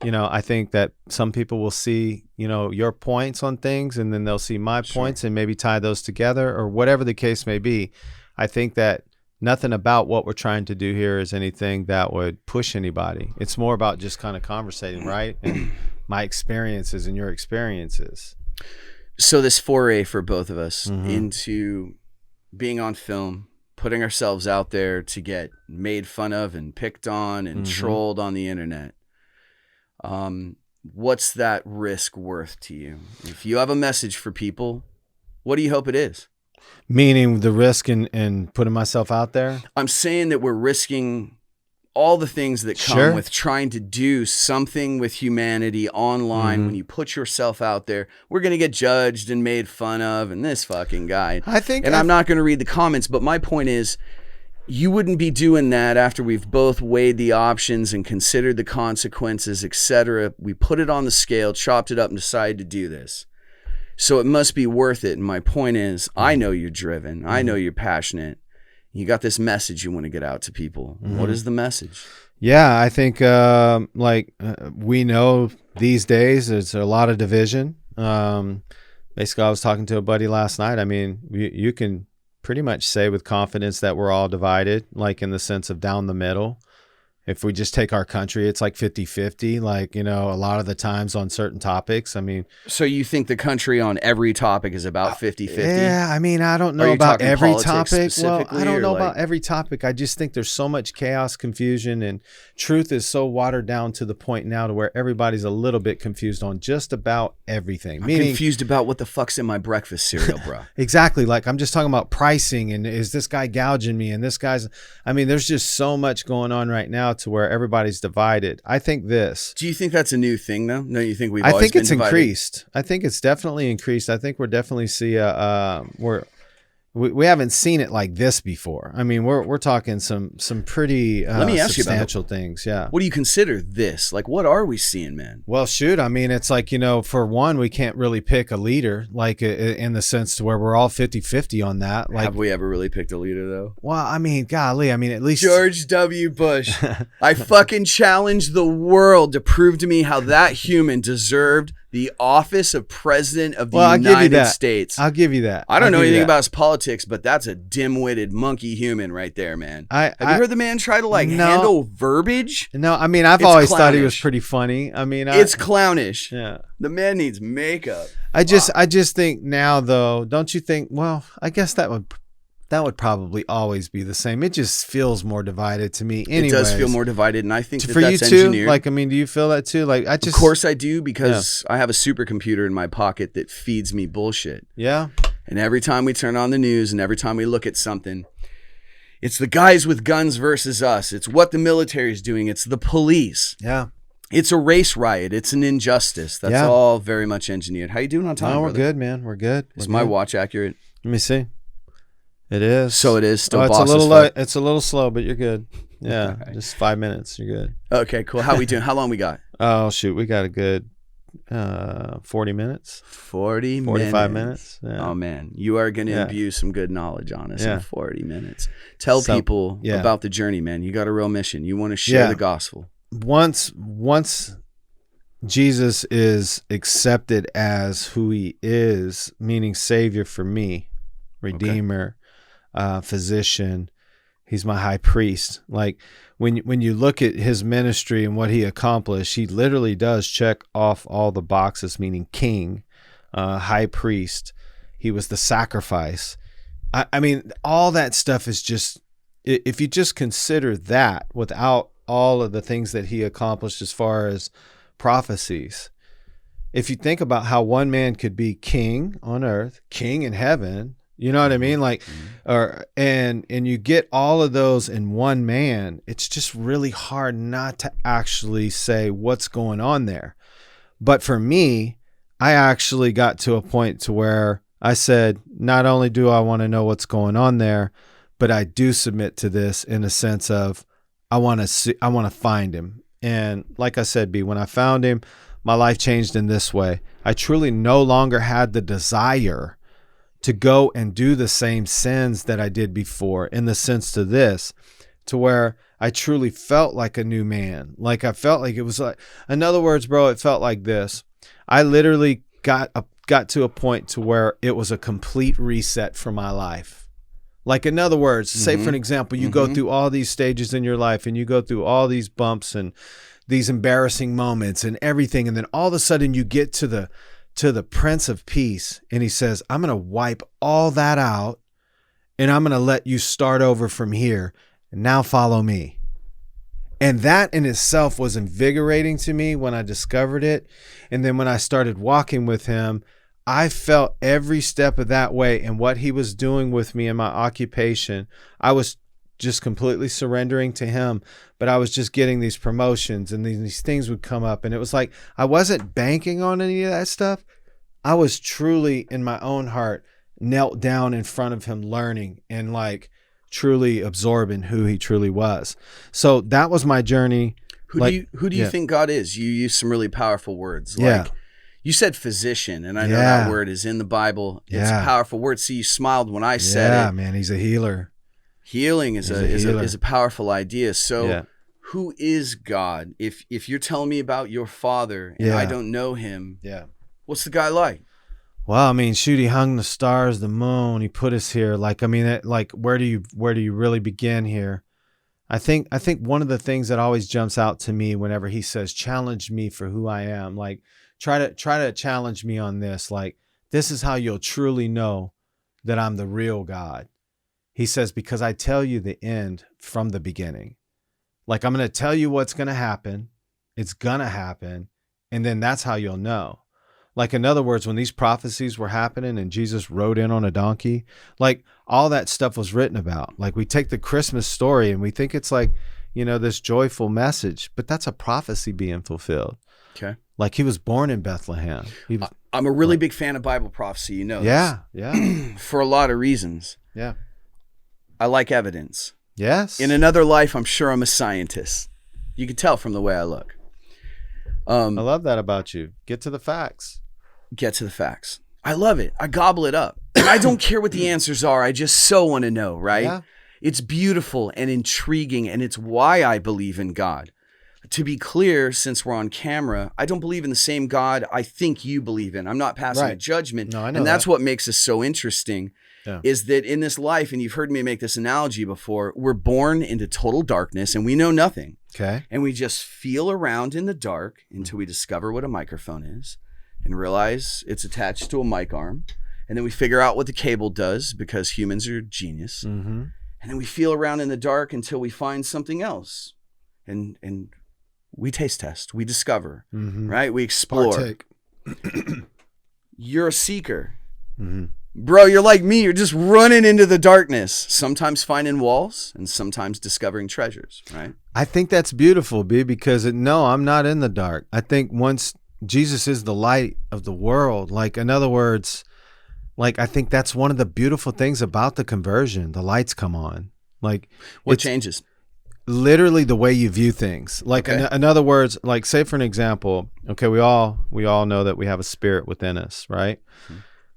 I think that some people will see, your points on things, and then they'll see my points and maybe tie those together, or whatever the case may be. I think that nothing about what we're trying to do here is anything that would push anybody. It's more about just kind of conversating, right? And my experiences and your experiences. So this foray for both of us into being on film, putting ourselves out there to get made fun of and picked on and trolled on the internet. What's that risk worth to you? If you have a message for people, what do you hope it is? Meaning the risk in putting myself out there? I'm saying that we're risking all the things that come with trying to do something with humanity online. When you put yourself out there, we're going to get judged and made fun of, and this fucking guy. I'm not going to read the comments, but my point is, you wouldn't be doing that after we've both weighed the options and considered the consequences, etc. We put it on the scale, chopped it up, and decided to do this. So it must be worth it. And my point is, I know you're driven. I know you're passionate. You got this message you want to get out to people. What is the message? Yeah, I think we know these days there's a lot of division. Basically, I was talking to a buddy last night. I mean, you can pretty much say with confidence that we're all divided, like in the sense of down the middle. If we just take our country, it's like 50-50, like, a lot of the times on certain topics. I mean, so you think the country on every topic is about 50-50? Yeah, I mean, I don't know about every topic. Well, I don't know about every topic. I just think there's so much chaos, confusion, and truth is so watered down to the point now to where everybody's a little bit confused on just about everything. I'm confused about what the fuck's in my breakfast cereal, bro. Exactly. Like, I'm just talking about pricing, and is this guy gouging me? And this guy's, I mean, there's just so much going on right now to where everybody's divided. I think this. Do you think that's a new thing, though? No, you think we've I always think been it's divided? increased. I think it's definitely increased. I think we're definitely we haven't seen it like this before. I mean, we're talking some pretty Let me ask substantial things. Yeah. What do you consider this? Like, what are we seeing, man? Well, shoot. I mean, it's like, for one, we can't really pick a leader, like in the sense to where we're all 50-50 on that. Like, have we ever really picked a leader, though? Well, I mean, golly, I mean, at least George W. Bush. I fucking challenged the world to prove to me how that human deserved the office of president of the United States. I'll give you that. I don't know anything about his politics, but that's a dim-witted monkey human right there, man. Have you heard the man try to handle verbiage? No, I mean, I've always thought he was pretty funny. I mean, it's clownish. Yeah. The man needs makeup. I just think now, though, don't you think? Well, I guess that would probably always be the same. It just feels more divided to me. Anyways. It does feel more divided, and I think for that's you too. Engineered. Like, I mean, do you feel that too? Like, of course I do, because I have a supercomputer in my pocket that feeds me bullshit. Yeah. And every time we turn on the news and every time we look at something, it's the guys with guns versus us. It's what the military is doing. It's the police. Yeah. It's a race riot. It's an injustice. That's all very much engineered. How you doing on time? No, we're brother? good, man. We're good. Is my watch accurate? Let me see. It is. So it is still. It's boss it's a little slow, but you're good. Yeah, right. Just 5 minutes. You're good. Okay, cool. How we doing? How long we got? Oh shoot, we got a good 40 minutes. 45 minutes. Yeah. Oh man, you are going to imbue some good knowledge on us in 40 minutes. Tell people about the journey, man. You got a real mission. You want to share the gospel. Once Jesus is accepted as who he is, meaning Savior for me, Redeemer, physician, he's my high priest. Like when you look at his ministry and what he accomplished, he literally does check off all the boxes, meaning king, high priest. He was the sacrifice. I mean, all that stuff is just, if you just consider that without all of the things that he accomplished as far as prophecies, if you think about how one man could be king on earth, king in heaven, you know what I mean? Like, and you get all of those in one man. It's just really hard not to actually say what's going on there. But for me, I actually got to a point to where I said, not only do I want to know what's going on there, but I do submit to this in a sense of I want to find him. And like I said, B, when I found him, my life changed in this way. I truly no longer had the desire to go and do the same sins that I did before, in the sense to this, to where I truly felt like a new man. Like I felt like it was like, in other words, bro, it felt like this. I literally got to a point to where it was a complete reset for my life. Like, in other words, say for an example, you go through all these stages in your life and you go through all these bumps and these embarrassing moments and everything. And then all of a sudden you get to the Prince of Peace and he says, I'm going to wipe all that out and I'm going to let you start over from here. And now follow me. And that in itself was invigorating to me when I discovered it. And then when I started walking with him, I felt every step of that way, and what he was doing with me in my occupation, I was just completely surrendering to him, but I was just getting these promotions and these things would come up. And it was like, I wasn't banking on any of that stuff. I was truly in my own heart, knelt down in front of him, learning and like truly absorbing who he truly was. So that was my journey. Who do you think God is? You use some really powerful words. Like, you said physician, and I know that word is in the Bible. It's a powerful word. See, you smiled when I said it. Yeah, man, he's a healer. Healing is a powerful idea. So who is God? If you're telling me about your father and I don't know him, what's the guy like? Well, I mean, shoot, he hung the stars, the moon, he put us here. Like, I mean, like, where do you really begin here? I think one of the things that always jumps out to me whenever he says, challenge me for who I am, like try to challenge me on this. Like, this is how you'll truly know that I'm the real God. He says, because I tell you the end from the beginning. Like, I'm going to tell you what's going to happen. It's going to happen. And then that's how you'll know. Like, in other words, when these prophecies were happening and Jesus rode in on a donkey, like all that stuff was written about. Like, we take the Christmas story and we think it's like, you know, this joyful message, but that's a prophecy being fulfilled. Okay. Like, he was born in Bethlehem. I'm a really big fan of Bible prophecy, you know. Yeah. For a lot of reasons. Yeah. I like evidence. Yes. In another life, I'm sure I'm a scientist. You can tell from the way I look. I love that about you. Get to the facts. Get to the facts. I love it. I gobble it up. And I don't care what the answers are. I just so want to know, right? Yeah. It's beautiful and intriguing, and it's why I believe in God. To be clear, since we're on camera, I don't believe in the same God I think you believe in. I'm not passing a judgment. No, I know and that's that. what makes us so interesting, is that in this life, and you've heard me make this analogy before, we're born into total darkness and we know nothing. Okay. And we just feel around in the dark until we discover what a microphone is and realize it's attached to a mic arm. And then we figure out what the cable does because humans are genius. Mm-hmm. And then we feel around in the dark until we find something else. And we taste test, we discover, right? We explore. Partake. You're a seeker. Bro, you're like me. You're just running into the darkness, sometimes finding walls and sometimes discovering treasures, right? I think that's beautiful, B, because no, I'm not in the dark. I think once Jesus is the light of the world, like, in other words, like, I think that's one of the beautiful things about the conversion. The lights come on. Like, what changes? Literally the way you view things. Like, in other words, like, say for an example, okay, we all know that we have a spirit within us, right?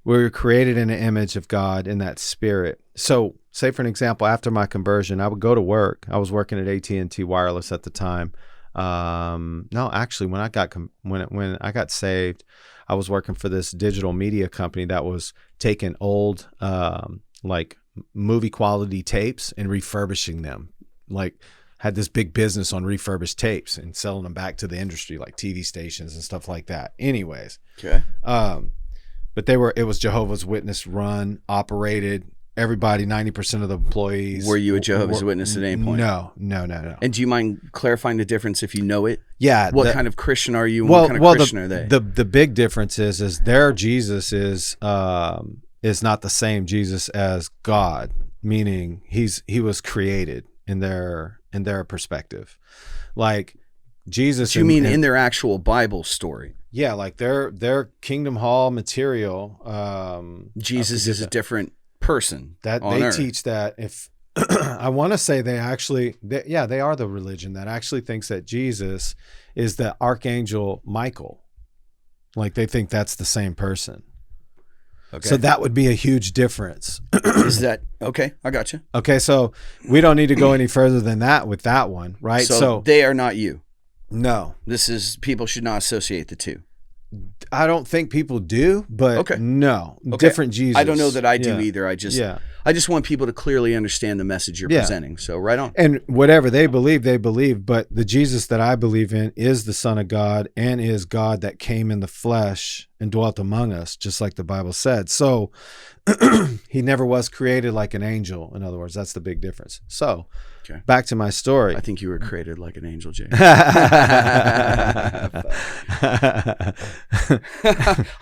We were created in the image of God in that spirit. So say for an example, after my conversion, I would go to work. I was working at AT&T Wireless at the time. No, actually, when I got saved, I was working for this digital media company that was taking old, like, movie quality tapes and refurbishing them. Like, had this big business on refurbished tapes and selling them back to the industry, like TV stations and stuff like that. Anyways. Okay. But it was Jehovah's Witness run, operated. Everybody, 90% of the employees. Were you a Jehovah's Witness at any point? No. And do you mind clarifying the difference if you know it? Yeah. What kind of Christian are you? And what kind of Christian are they? The big difference is their Jesus is not the same Jesus as God, meaning he was created in their perspective. Like, Jesus. What you mean in their actual Bible story? Yeah, like their Kingdom Hall material. Jesus is a different person. That they teach that if I want to say they are the religion that actually thinks that Jesus is the Archangel Michael. Like, they think that's the same person. Okay. So that would be a huge difference. Is that okay? I got you. Okay, so we don't need to go any further than that with that one, right? So they are not you. No. People should not associate the two. I don't think people do, but no. Okay. Different Jesus. I don't know that I do either. I just want people to clearly understand the message you're presenting. So right on. And whatever they believe, but the Jesus that I believe in is the Son of God and is God that came in the flesh and dwelt among us, just like the Bible said. So he never was created like an angel. In other words, that's the big difference. So back to my story. I think you were created like an angel, Jay.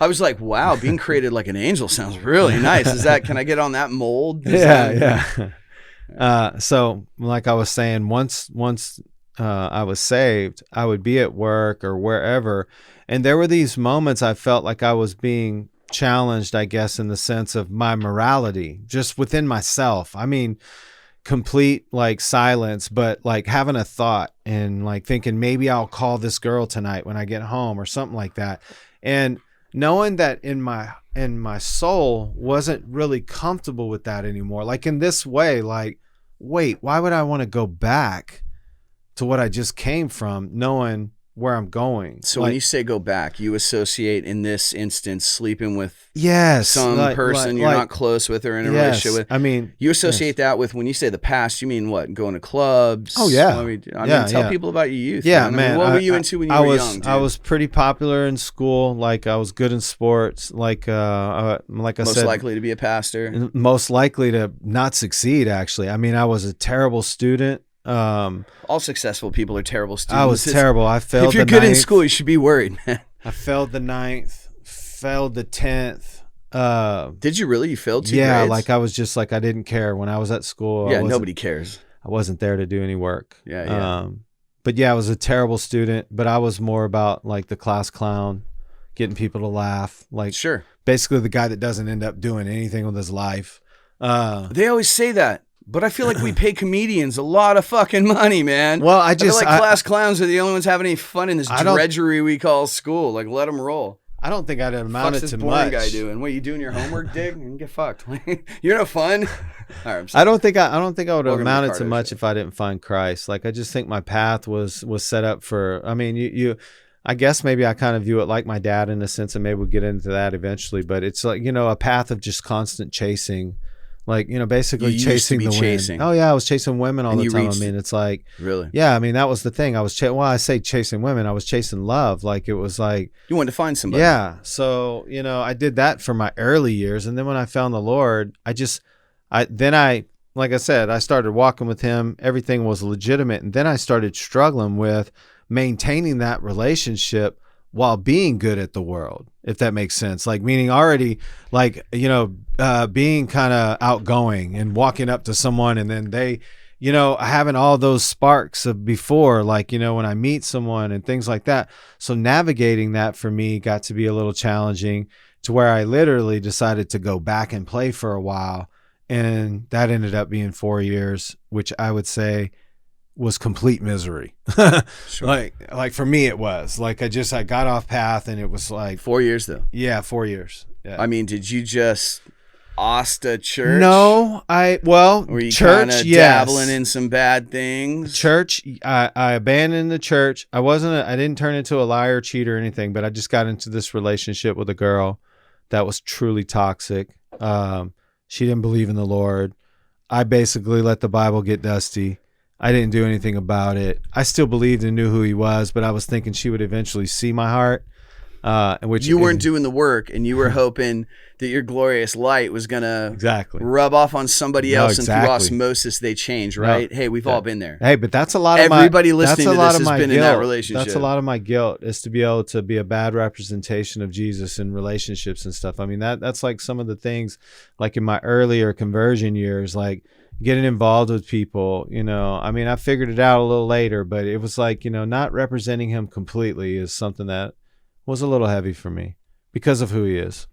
I was like, wow, being created like an angel sounds really nice. Can I get on that mold? So like I was saying, once I was saved, I would be at work or wherever, and there were these moments I felt like I was being challenged, I guess, in the sense of my morality, just within myself. I mean, complete like silence, but like having a thought and like thinking maybe I'll call this girl tonight when I get home or something like that. And knowing that in my soul wasn't really comfortable with that anymore. Like in this way, like, wait, why would I want to go back to what I just came from, knowing where I'm going. So when you say go back, you associate in this instance sleeping with some person you're not close with or in a relationship with. I mean, you associate that with, when you say the past, you mean what? Going to clubs? Oh yeah. I mean, tell people about your youth. Yeah, man. I mean, what were you into when you were young? Dude? I was pretty popular in school. Like I was good in sports. Like I said, most likely to be a pastor. Most likely to not succeed. Actually, I mean, I was a terrible student. All successful people are terrible students. I was terrible. I failed. If you're good in school, you should be worried, man. I failed the 9th, failed the 10th. Did you really? You failed 2 yeah, grades? like I was just like I didn't care when I was at school. Yeah, nobody cares. I wasn't there to do any work. Yeah. But yeah, I was a terrible student. But I was more about like the class clown, getting people to laugh. Like basically the guy that doesn't end up doing anything with his life. They always say that. But I feel like we pay comedians a lot of fucking money, man. Well, I feel like class clowns are the only ones having any fun in this drudgery we call school. Like, let them roll. I don't think I'd amounted to much. What's this boring guy doing? What, you doing your homework, Dig? You can get fucked. You're no fun. All right, I don't think I would have amounted to much if I didn't find Christ. Like, I just think my path was set up for. I mean, I guess maybe I kind of view it like my dad in a sense, and maybe we'll get into that eventually. But it's like, a path of just constant chasing. Like, basically chasing the wind. Oh yeah, I was chasing women all the time. I mean, it's like, really? Yeah, I mean, that was the thing. I was I say chasing women. I was chasing love. Like, it was like you wanted to find somebody. Yeah. So, I did that for my early years, and then when I found the Lord, like I said, I started walking with Him. Everything was legitimate, and then I started struggling with maintaining that relationship while being good at the world, if that makes sense. Like, meaning already, like, being kind of outgoing and walking up to someone, and then they, having all those sparks of before, like, when I meet someone and things like that. So navigating that for me got to be a little challenging, to where I literally decided to go back and play for a while. And that ended up being 4 years, which I would say was complete misery. Sure. Like for me, it was like, I got off path, and it was like 4 years though. Yeah. 4 years. Yeah. I mean, did you just Asta church? No, were you church, dabbling in some bad things? Church, I abandoned the church. I didn't turn into a liar, cheat, or anything, but I just got into this relationship with a girl that was truly toxic. She didn't believe in the Lord. I basically let the Bible get dusty. I didn't do anything about it. I still believed and knew who He was, but I was thinking she would eventually see my heart. Which you weren't doing the work, and you were hoping that your glorious light was gonna rub off on somebody else, and through osmosis they change, right? No. Hey, we've all been there. Hey, but that's a lot of everybody listening to this has been in that relationship. That's a lot of my guilt, is to be able to be a bad representation of Jesus in relationships and stuff. I mean, that's like some of the things, like in my earlier conversion years, like getting involved with people, I mean, I figured it out a little later, but it was like, not representing Him completely is something that was a little heavy for me because of who He is.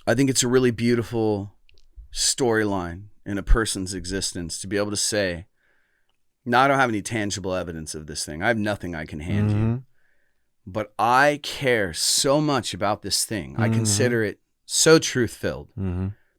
I think it's a really beautiful storyline in a person's existence to be able to say, no, I don't have any tangible evidence of this thing. I have nothing I can hand you, but I care so much about this thing. I consider it so truth-filled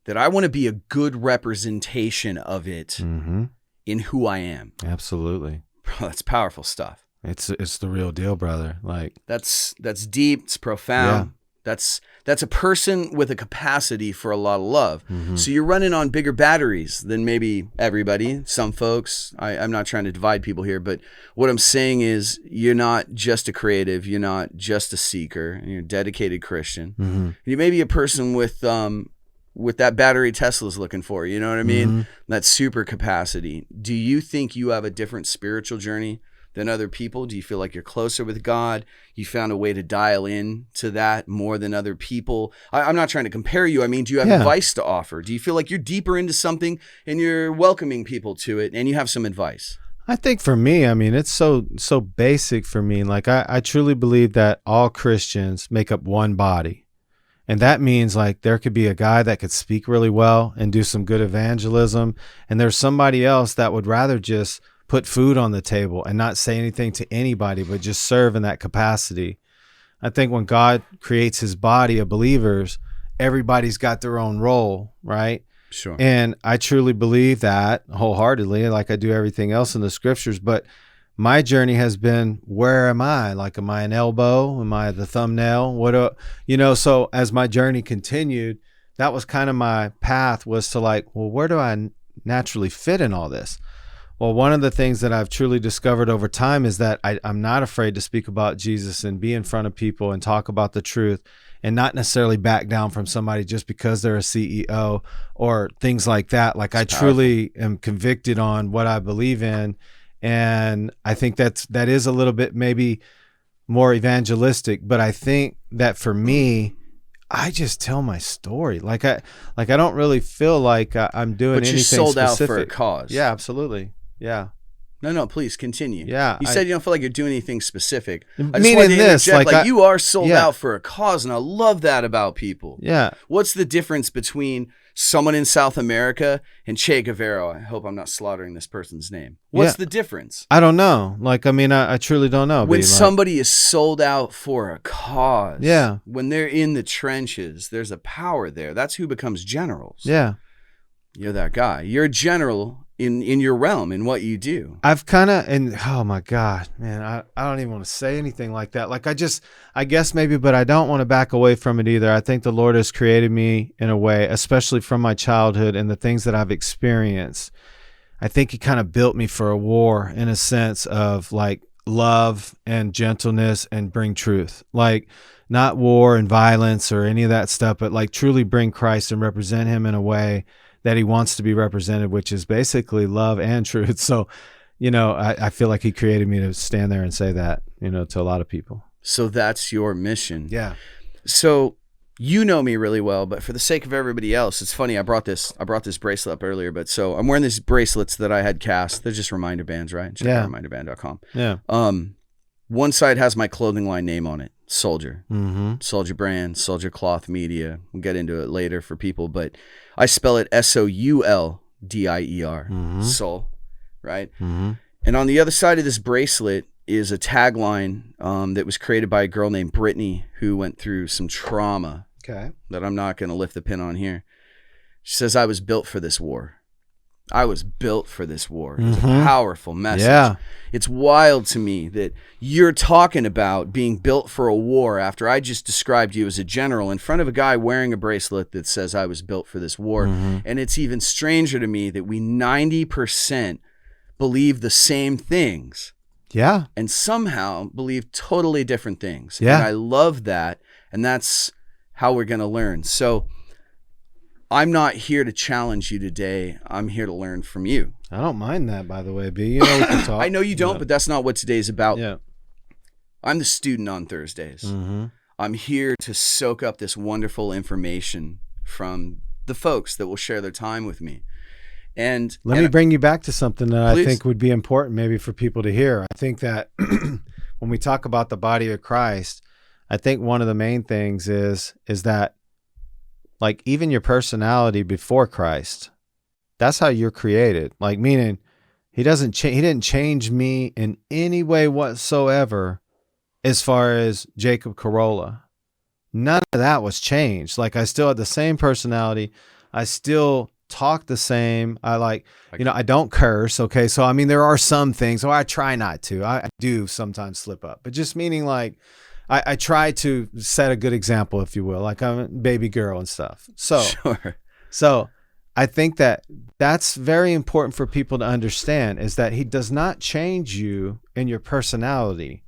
that I want to be a good representation of it in who I am. Absolutely. Bro, that's powerful stuff. It's the real deal, brother. Like that's deep. It's profound. Yeah. That's a person with a capacity for a lot of love. So you're running on bigger batteries than maybe everybody. Some folks. I'm not trying to divide people here, but what I'm saying is, you're not just a creative. You're not just a seeker. You're a dedicated Christian. You may be a person with that battery Tesla's looking for. You know what I mean? That super capacity. Do you think you have a different spiritual journey than other people? Do you feel like you're closer with God? You found a way to dial in to that more than other people? I'm not trying to compare you. I mean, do you have advice to offer? Do you feel like you're deeper into something and you're welcoming people to it and you have some advice? I think for me, I mean, it's so basic for me. Like I truly believe that all Christians make up one body. And that means like there could be a guy that could speak really well and do some good evangelism. And there's somebody else that would rather just put food on the table and not say anything to anybody, but just serve in that capacity. I think when God creates His body of believers, everybody's got their own role, right? Sure. And I truly believe that wholeheartedly, like I do everything else in the scriptures. But my journey has been, where am I? Like, am I an elbow? Am I the thumbnail? So as my journey continued, that was kind of my path, was to like, well, where do I naturally fit in all this? Well, one of the things that I've truly discovered over time is that I'm not afraid to speak about Jesus and be in front of people and talk about the truth, and not necessarily back down from somebody just because they're a CEO or things like that. Like, I truly am convicted on what I believe in. And I think that is a little bit maybe more evangelistic, but I think that for me, I just tell my story. Like I don't really feel like I'm doing anything specific. But you're sold out for a cause. Yeah, absolutely. Yeah. No, please continue. Yeah. You said you don't feel like you're doing anything specific. I just meaning wanted to this, like you are sold out for a cause, and I love that about people. Yeah. What's the difference between someone in South America and Che Guevara? I hope I'm not slaughtering this person's name. What's the difference? I don't know. Like, I mean, I truly don't know. When somebody is sold out for a cause, yeah, when they're in the trenches, there's a power there. That's who becomes generals. Yeah. You're that guy. You're a general in your realm, in what you do. I've kind of, and oh my God, man, I don't even want to say anything like that. Like, I guess maybe, but I don't want to back away from it either. I think the Lord has created me in a way, especially from my childhood and the things that I've experienced. I think he kind of built me for a war, in a sense of like love and gentleness and bring truth. Like, not war and violence or any of that stuff, but like truly bring Christ and represent him in a way that he wants to be represented, which is basically love and truth. So, I feel like he created me to stand there and say that, to a lot of people. So that's your mission. Yeah. So you know me really well, but for the sake of everybody else, it's funny. I brought this bracelet up earlier, but so I'm wearing these bracelets that I had cast. They're just reminder bands, right? Check out reminderband.com. Yeah. One side has my clothing line name on it, Soldier. Mm-hmm. Soldier Brand, Soldier Cloth Media. We'll get into it later for people, but I spell it SOULDIER, soul, right? Mm-hmm. And on the other side of this bracelet is a tagline that was created by a girl named Brittany, who went through some trauma that I'm not going to lift the pin on here. She says, I was built for this war. I was built for this war. It's a powerful message. Yeah. It's wild to me that you're talking about being built for a war after I just described you as a general in front of a guy wearing a bracelet that says I was built for this war. Mm-hmm. And it's even stranger to me that we 90% believe the same things. Yeah. And somehow believe totally different things. Yeah. And I love that. And that's how we're going to learn. So I'm not here to challenge you today. I'm here to learn from you. I don't mind that, by the way, B. We can talk. I know you don't, but that's not what today's about. Yeah. I'm the student on Thursdays. Mm-hmm. I'm here to soak up this wonderful information from the folks that will share their time with me. And let me bring you back to something that please. I think would be important maybe for people to hear. I think that when we talk about the body of Christ, I think one of the main things is that, like, even your personality before Christ, that's how you're created. Like, meaning he didn't change me in any way whatsoever as far as Jacob Carolla. None of that was changed. Like, I still had the same personality. I still talk the same. I don't curse. Okay. So, I mean, there are some things, I try not to. I do sometimes slip up, but just meaning like, I try to set a good example, if you will, like I'm a baby girl and stuff. So, sure. So I think that that's very important for people to understand, is that he does not change you in your personality.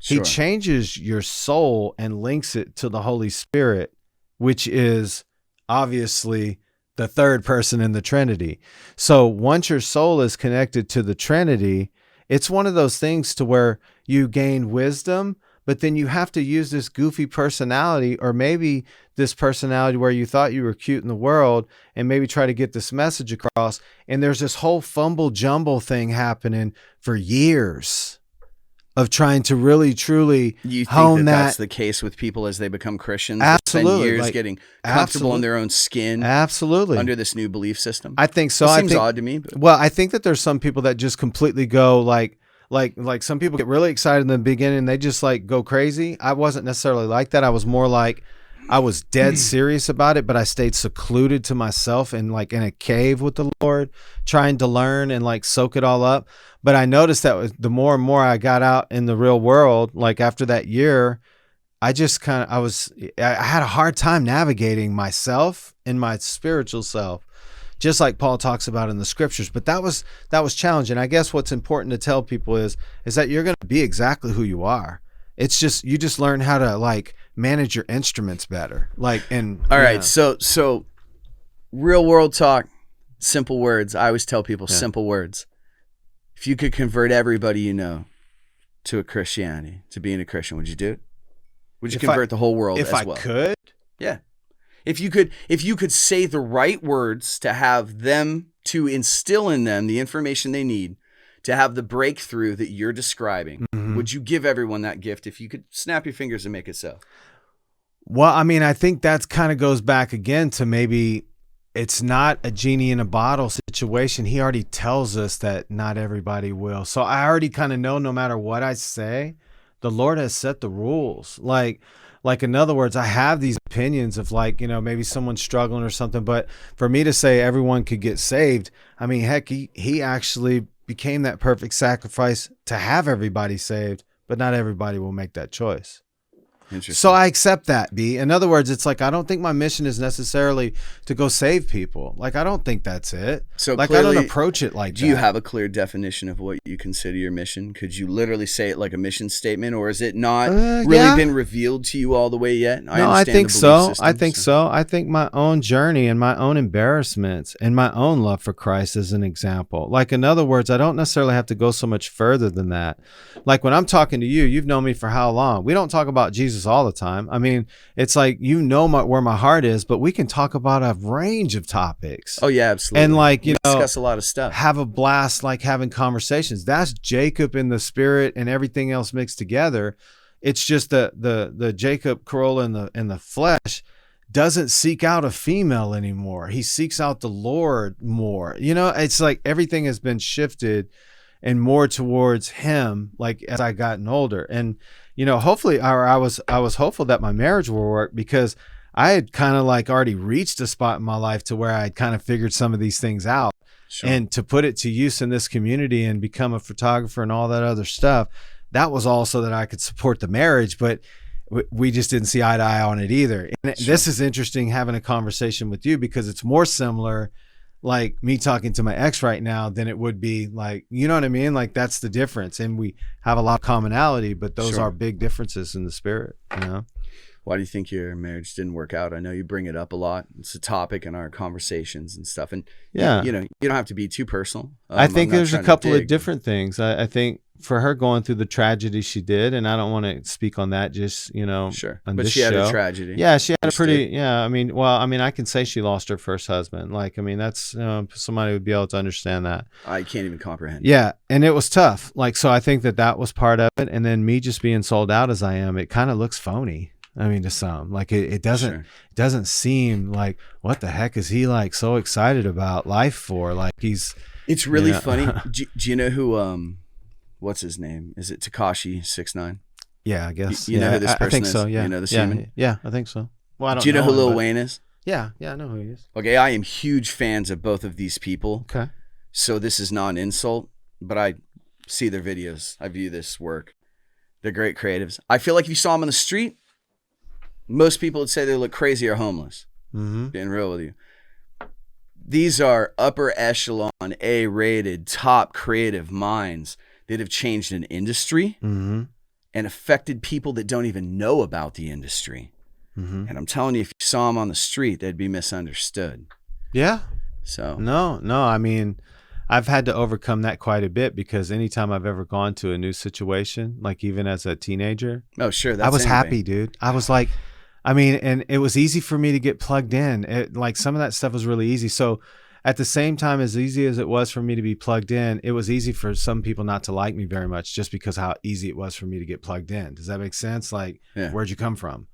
Sure. He changes your soul and links it to the Holy Spirit, which is obviously the third person in the Trinity. So once your soul is connected to the Trinity, it's one of those things to where you gain wisdom, but then you have to use this goofy personality, or maybe this personality where you thought you were cute in the world, and maybe try to get this message across. And there's this whole fumble jumble thing happening for years of trying to really, truly you think hone that's the case with people as they become Christians? Absolutely. Spend years getting comfortable in their own skin. Absolutely. Under this new belief system? I think so. It seems odd to me. But. Well, I think that there's some people that just completely go like some people get really excited in the beginning and they just like go crazy. I wasn't necessarily like that. I was more like, I was dead serious about it, but I stayed secluded to myself and like in a cave with the Lord, trying to learn and like soak it all up. But I noticed that the more and more I got out in the real world, like after that year, I just I had a hard time navigating myself and my spiritual self, just like Paul talks about in the scriptures. But that was challenging. I guess what's important to tell people is that you're going to be exactly who you are. It's just, you just learn how to like manage your instruments better. Like, and all right. So real world talk, simple words. I always tell people simple words. If you could convert everybody you know to a Christianity, to being a Christian, would you do it? Would you convert the whole world as well? If I could? Yeah. If you could say the right words to have them, to instill in them the information they need to have the breakthrough that you're describing, would you give everyone that gift if you could snap your fingers and make it so? Well, I mean, I think that kind of goes back again to maybe it's not a genie in a bottle situation. He already tells us that not everybody will. So I already kind of know no matter what I say, the Lord has set the rules. Like in other words, I have these opinions of like, maybe someone's struggling or something, but for me to say everyone could get saved, I mean, heck, he actually became that perfect sacrifice to have everybody saved, but not everybody will make that choice. So I accept that, B. In other words, it's like, I don't think my mission is necessarily to go save people. Like, I don't think that's it. So like, clearly, I don't approach it like that. Do you have a clear definition of what you consider your mission? Could you literally say it like a mission statement, or is it not really been revealed to you all the way yet? I think so. I think so. I think my own journey and my own embarrassments and my own love for Christ is an example. Like, in other words, I don't necessarily have to go so much further than that. Like, when I'm talking to you, you've known me for how long? We don't talk about Jesus all the time. I mean, it's like, where my heart is, but we can talk about a range of topics. Oh yeah, absolutely. And like, discuss a lot of stuff. Have a blast, like having conversations. That's Jacob in the spirit and everything else mixed together. It's just the Jacob Corolla in the flesh doesn't seek out a female anymore. He seeks out the Lord more. It's like everything has been shifted and more towards him, like as I gotten older. And hopefully, I was hopeful that my marriage will work, because I had kind of like already reached a spot in my life to where I had kind of figured some of these things out. Sure. And to put it to use in this community and become a photographer and all that other stuff, that was all so that I could support the marriage, but we just didn't see eye to eye on it either. And This is interesting having a conversation with you, because it's more similar like me talking to my ex right now than it would be like, you know what I mean? Like, that's the difference. And we have a lot of commonality, but those are big differences in the spirit, Why do you think your marriage didn't work out? I know you bring it up a lot. It's a topic in our conversations and stuff. And you don't have to be too personal. I think there's a couple of different things. I think for her going through the tragedy she did, and I don't want to speak on that just, sure. On but this she had show. a tragedy. Yeah, she had a pretty, I can say she lost her first husband. Like, I mean, that's, somebody would be able to understand that. I can't even comprehend. Yeah. And it was tough. Like, so I think that was part of it. And then me just being sold out as I am, it kind of looks phony. I mean, to some, like it doesn't seem like, what the heck is he like so excited about life for? Like it's really funny. Do you know who, what's his name? Is it Tekashi 6ix9ine? Yeah, I guess. You know who this person I think is? so. Yeah. You know the seaman? Yeah, I think so. Well, I don't Do you know who him, Lil but... Wayne is? Yeah, I know who he is. Okay, I am huge fans of both of these people. Okay. So this is not an insult, but I see their videos. I view this work. They're great creatives. I feel like if you saw them on the street, most people would say they look crazy or homeless. Being real with you. These are upper echelon, A-rated, top creative minds that have changed an industry and affected people that don't even know about the industry. And I'm telling you, if you saw them on the street, they'd be misunderstood. Yeah. So no, I mean, I've had to overcome that quite a bit, because anytime I've ever gone to a new situation, like even as a teenager, oh sure, I was happy, dude. I was like, I mean, and it was easy for me to get plugged in. Like some of that stuff was really easy. So at the same time, as easy as it was for me to be plugged in, it was easy for some people not to like me very much, just because how easy it was for me to get plugged in. Does that make sense? Like, where'd you come from?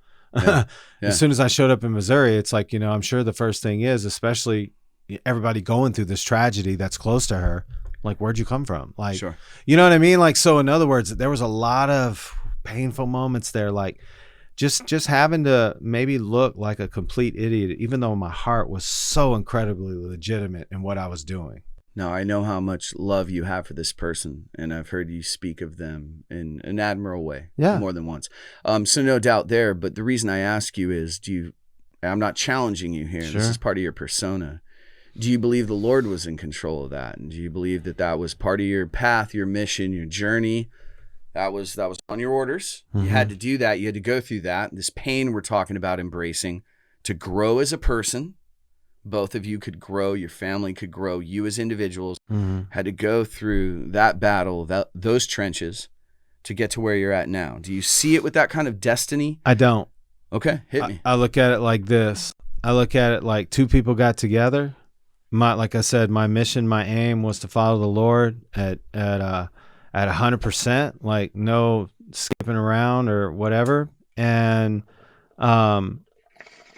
As soon as I showed up in Missouri, it's like, I'm sure the first thing is, especially everybody going through this tragedy that's close to her, like, where'd you come from? Like, you know what I mean? Like, so in other words, there was a lot of painful moments there. Like, just having to maybe look like a complete idiot, even though my heart was so incredibly legitimate in what I was doing. Now, I know how much love you have for this person, and I've heard you speak of them in an admirable way more than once. So no doubt there, but the reason I ask you is, I'm not challenging you here. Sure. This is part of your persona. Do you believe the Lord was in control of that? And do you believe that that was part of your path, your mission, your journey? That was on your orders. You had to do that. You had to go through that. This pain we're talking about embracing to grow as a person. Both of you could grow, your family could grow, you as individuals had to go through that battle, those trenches to get to where you're at now. Do you see it with that kind of destiny? I don't. Okay, hit me. I look at it like this. I look at it like two people got together. Like I said, my mission, my aim was to follow the Lord at 100%, like no skipping around or whatever. And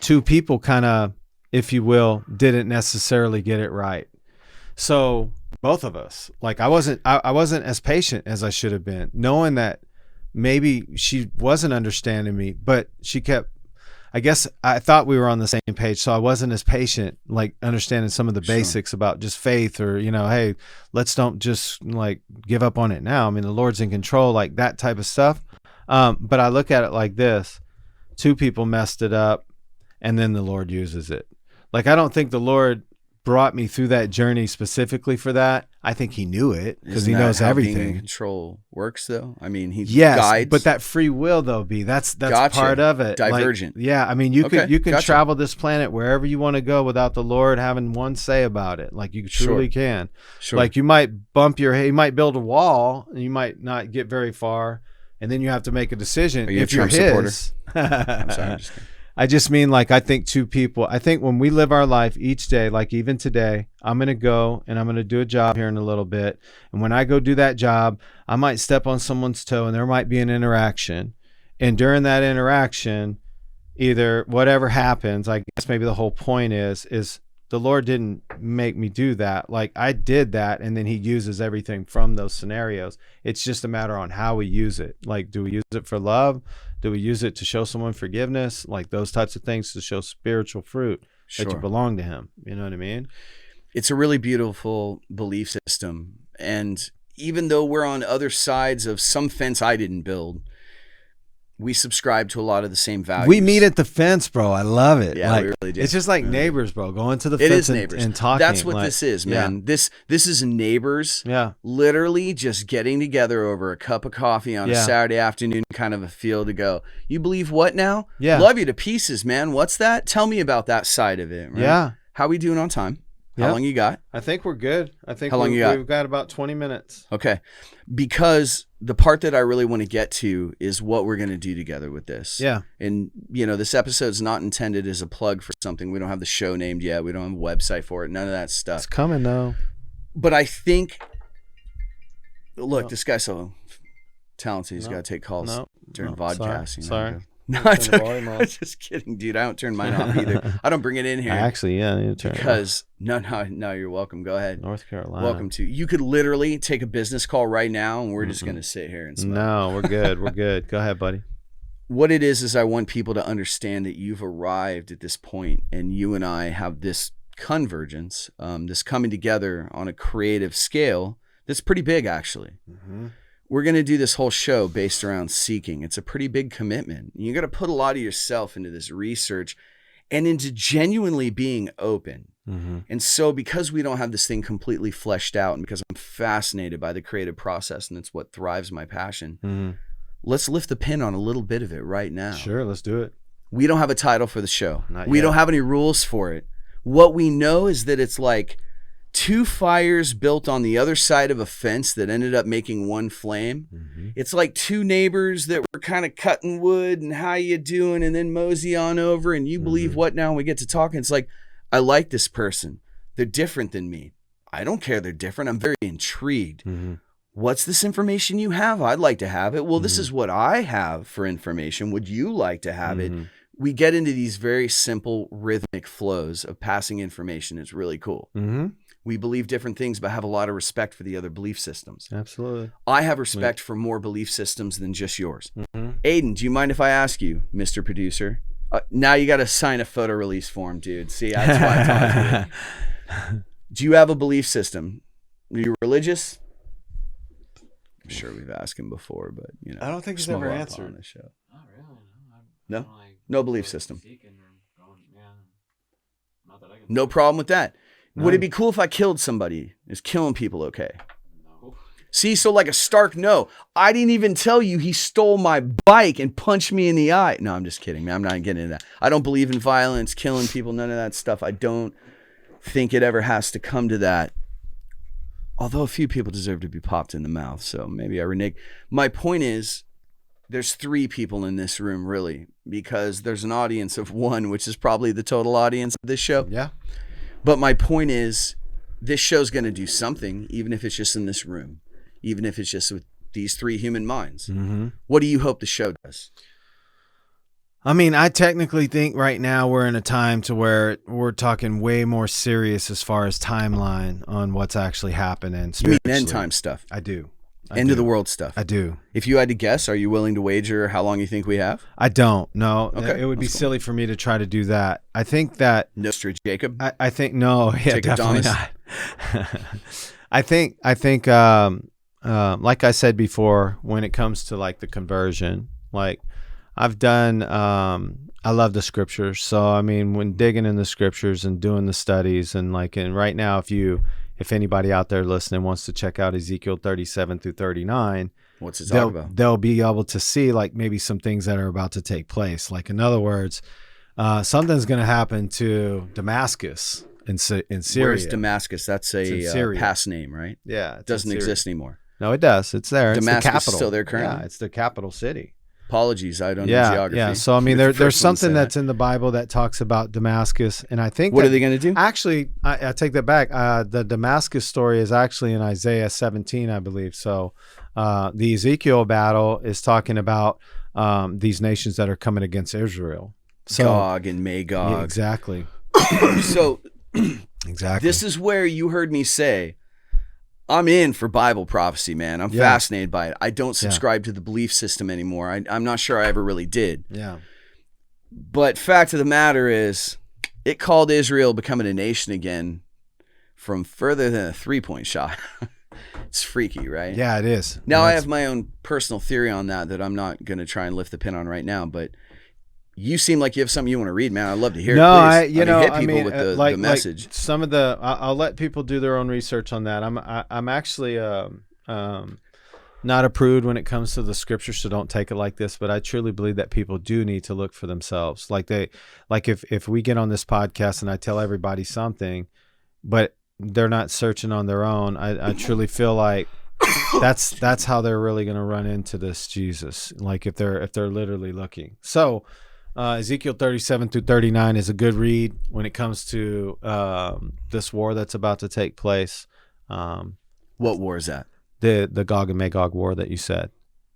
two people kind of, if you will, didn't necessarily get it right. So both of us, like I wasn't as patient as I should have been, knowing that maybe she wasn't understanding me, but she kept, I guess I thought we were on the same page. So I wasn't as patient, like understanding some of the basics about just faith or, hey, let's don't just like give up on it now. I mean, the Lord's in control, like that type of stuff. But I look at it like this, two people messed it up and then the Lord uses it. Like, I don't think the Lord brought me through that journey specifically for that. I think he knew it because he knows everything. Being in control works, though. I mean, he guides. Yes, but that free will, though, that's part of it. Divergent. Like, yeah, I mean, you can travel this planet wherever you want to go without the Lord having one say about it. Like, you truly can. Sure. Like, you might bump your head, you might build a wall, and you might not get very far, and then you have to make a decision. Are you if a Trump you're supporter? I'm sorry, I'm just kidding. I just mean, like, I think two people, I think when we live our life each day, like even today, I'm going to go and I'm going to do a job here in a little bit. And when I go do that job, I might step on someone's toe and there might be an interaction. And during that interaction, either whatever happens, I guess maybe the whole point is the Lord didn't make me do that. Like, I did that, and then he uses everything from those scenarios. It's just a matter on how we use it. Like, do we use it for love? Do we use it to show someone forgiveness? Like those types of things, to show spiritual fruit that you belong to him. You know what I mean? It's a really beautiful belief system. And even though we're on other sides of some fence I didn't build, we subscribe to a lot of the same values. We meet at the fence, bro. I love it. Yeah, like, we really do. It's just like neighbors, bro. Going to the fence and talking. That's what this is, man. Yeah. This is neighbors. Yeah. Literally just getting together over a cup of coffee on a Saturday afternoon, kind of a feel to go, you believe what now? Yeah. Love you to pieces, man. What's that? Tell me about that side of it. Right? Yeah. How we doing on time? How long you got? I think we're good. I think How long you got? We've got about 20 minutes. Okay. Because the part that I really want to get to is what we're going to do together with this. Yeah. And, this episode's not intended as a plug for something. We don't have the show named yet. We don't have a website for it. None of that stuff. It's coming, though. But I think, look, this guy's so talented. He's got to take calls during vodcast. Sorry. No, it's okay. I'm just kidding, dude. I don't turn mine off either. I don't bring it in here. Actually, I need to turn because it off. No, you're welcome. Go ahead. North Carolina. Welcome to. You could literally take a business call right now, and we're just gonna sit here and smoke. No, we're good. We're good. Go ahead, buddy. What it is I want people to understand that you've arrived at this point, and you and I have this convergence, this coming together on a creative scale that's pretty big, actually. Mm-hmm. We're going to do this whole show based around seeking. It's a pretty big commitment. You got to put a lot of yourself into this research and into genuinely being open. Mm-hmm. And so because we don't have this thing completely fleshed out, and because I'm fascinated by the creative process and it's what thrives my passion, let's lift the pin on a little bit of it right now. Sure, let's do it. We don't have a title for the show. We don't have any rules for it. What we know is that it's like two fires built on the other side of a fence that ended up making one flame. Mm-hmm. It's like two neighbors that were kind of cutting wood and how you doing, and then mosey on over and you believe what now, and we get to talking. It's like, I like this person. They're different than me. I don't care they're different. I'm very intrigued. Mm-hmm. What's this information you have? I'd like to have it. Well, this is what I have for information. Would you like to have it? We get into these very simple rhythmic flows of passing information is really cool. Mm-hmm. We believe different things, but have a lot of respect for the other belief systems. Absolutely. I have respect for more belief systems than just yours. Mm-hmm. Aiden, do you mind if I ask you, Mr. Producer? Now you got to sign a photo release form, dude. See, that's why I talked to you. Do you have a belief system? Are you religious? I'm sure we've asked him before, but you know, I don't think he's ever answered on the show. Not really. No? I'm like, No belief system. seeking or going, yeah. Not that I can. No problem with that. No. Would it be cool if I killed somebody? Is killing people okay? No. See, so like a stark no. I didn't even tell you he stole my bike and punched me in the eye. No, I'm just kidding, man. I'm not getting into that. I don't believe in violence, killing people, none of that stuff. I don't think it ever has to come to that. Although a few people deserve to be popped in the mouth, so maybe I renege. My point is, there's 3 people in this room, really, because there's an audience of 1, which is probably the total audience of this show. Yeah. But my point is, this show's going to do something, even if it's just in this room, even if it's just with these 3 human minds. Mm-hmm. What do you hope the show does? I mean, I technically think right now we're in a time to where we're talking way more serious as far as timeline on what's actually happening. You mean end time stuff? I do. End of the world stuff? I do. If you had to guess, are you willing to wager how long you think we have? I don't. No. Okay, It would be that's cool. silly for me to try to do that. I think that Nostra Jacob? I think no. Yeah, Jacob definitely Thomas? not. I think like I said before, when it comes to like the conversion, like I've done, I love the scriptures. So, I mean, when digging in the scriptures and doing the studies and right now, if anybody out there listening wants to check out Ezekiel 37 through 39, What's it talk about? they'll be able to see like maybe some things that are about to take place. Like in other words, something's going to happen to Damascus in Syria. Where's Damascus? That's It's a in Syria. past name, right? Yeah. It doesn't exist anymore. No, it does. It's there. It's Damascus the is capital. still there currently? Yeah, it's the capital city. Apologies, I don't know Yeah, geography. yeah. So I mean, You're the there's first one to something say that's that. in the Bible that talks about Damascus, and I think What are they going to do? Actually, I take that back. The Damascus story is actually in Isaiah 17, I believe. So the Ezekiel battle is talking about these nations that are coming against Israel. So Gog and Magog. yeah, exactly, So exactly. this is where you heard me say, I'm in for Bible prophecy, man. I'm Yeah. fascinated by it. I don't subscribe to the belief system anymore. I'm not sure I ever really did. yeah, But fact of the matter is, it called Israel becoming a nation again from further than a 3-point shot. It's freaky, right? yeah. It is. Now, I That's- have my own personal theory on that I'm not going to try and lift the pin on right now, but you seem like you have something you want to read, man. I'd love to hear No, it. Please. hit hit people with the message. Like some of the, I'll let people do their own research on that. I'm actually not a prude when it comes to the scripture, so don't take it like this. But I truly believe that people do need to look for themselves. Like if we get on this podcast and I tell everybody something, but they're not searching on their own, I truly feel like that's how they're really going to run into this Jesus. Like if they're literally looking. So. Ezekiel 37 through 39 is a good read when it comes to this war that's about to take place. What war is that? The Gog and Magog war that you said.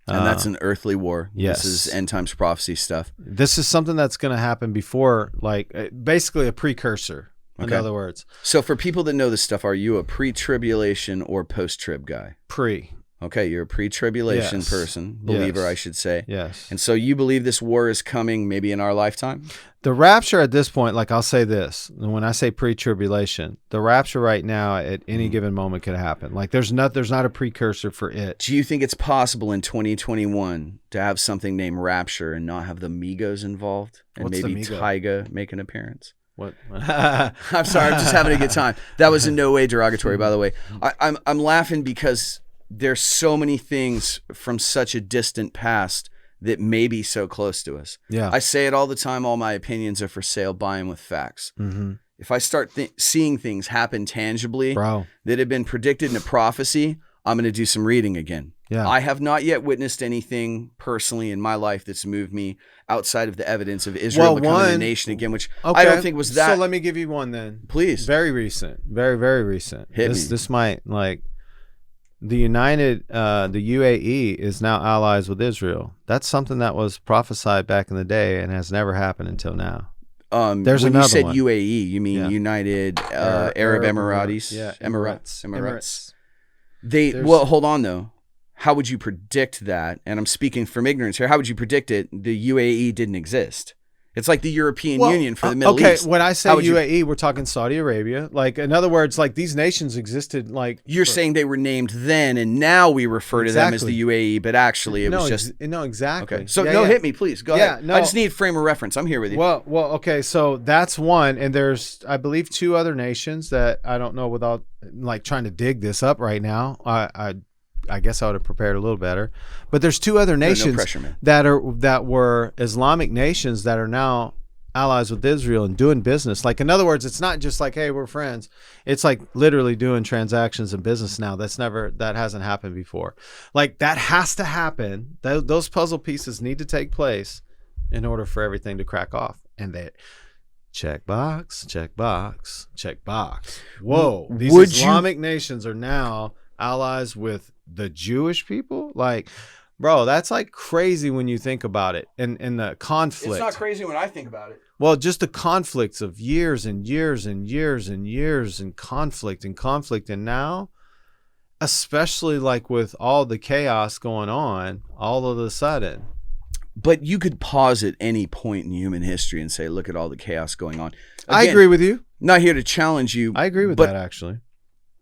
And that's an earthly war. yes. This is end times prophecy stuff. This is something that's going to happen before, like basically a precursor, in Okay. other words. So for people that know this stuff, are you a pre-tribulation or post-trib guy? Pre. Okay, you're a pre-tribulation Yes. person, believer, Yes. I should say. Yes. And so you believe this war is coming maybe in our lifetime? The rapture at this point, like I'll say this, and when I say pre-tribulation, the rapture right now at any given moment could happen. Like there's not a precursor for it. Do you think it's possible in 2021 to have something named rapture and not have the Migos involved? And What's the maybe Migo? Tyga make an appearance? What? I'm sorry, I'm just having a good time. That was in no way derogatory, by the way. I'm laughing because there's so many things from such a distant past that may be so close to us. Yeah. I say it all the time. All my opinions are for sale. Buy them with facts. Mm-hmm. If I start seeing things happen tangibly Bro. that have been predicted in a prophecy, I'm going to do some reading again. Yeah. I have not yet witnessed anything personally in my life that's moved me outside of the evidence of Israel becoming a nation again, which I don't think was that. So let me give you one then. Please. Very recent. Very, very recent. Hit me. This might like the UAE is now allies with Israel. That's something that was prophesied back in the day and has never happened until now. There's when you another said one. UAE, you mean Yeah. United Arab Emiratis? Yeah, Emirates. There's- Well, hold on though. How would you predict that? And I'm speaking from ignorance here. How would you predict it? The UAE didn't exist. It's like the European Union for the Middle East. Okay, when I say How would you- UAE, we're talking Saudi Arabia. Like, in other words, like these nations existed like You're saying they were named then, and now we refer to them as the UAE, but actually it was just no, exactly. okay. So Yeah, yeah. hit me, please. Go Yeah, ahead. no. I just need frame of reference. I'm here with you. Well, okay. So that's one, and there's, I believe, 2 other nations that I don't know without like trying to dig this up right now. I guess I would have prepared a little better, but there's 2 other nations no pressure, man. that were Islamic nations that are now allies with Israel and doing business. Like, in other words, it's not just like, hey, we're friends. It's like literally doing transactions and business now. That hasn't happened before. Like, that has to happen. Those puzzle pieces need to take place in order for everything to crack off. And they check box, check box, check box. Whoa. These Would Islamic nations are now allies with the Jewish people. Like, bro, that's like crazy when you think about it. And the conflict. It's not crazy when I think about it. Well, just the conflicts of years and years and years and years and conflict. And now, especially like with all the chaos going on, all of a sudden. But you could pause at any point in human history and say, look at all the chaos going on. I Again, agree with you. Not here to challenge you. I agree with but that, actually.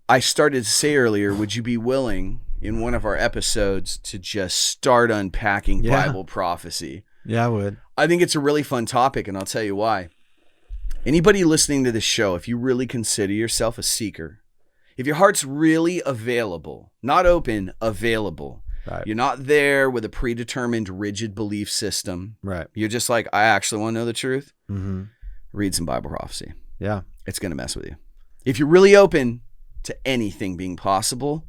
I started to say earlier, would you be willing in one of our episodes to just start unpacking Yeah. Bible prophecy? Yeah, I would. I think it's a really fun topic, and I'll tell you why. Anybody listening to this show, if you really consider yourself a seeker, if your heart's really available, not open, available, Right. you're not there with a predetermined, rigid belief system. Right. You're just like, I actually want to know the truth. Mm-hmm. Read some Bible prophecy. Yeah. It's going to mess with you. If you're really open to anything being possible,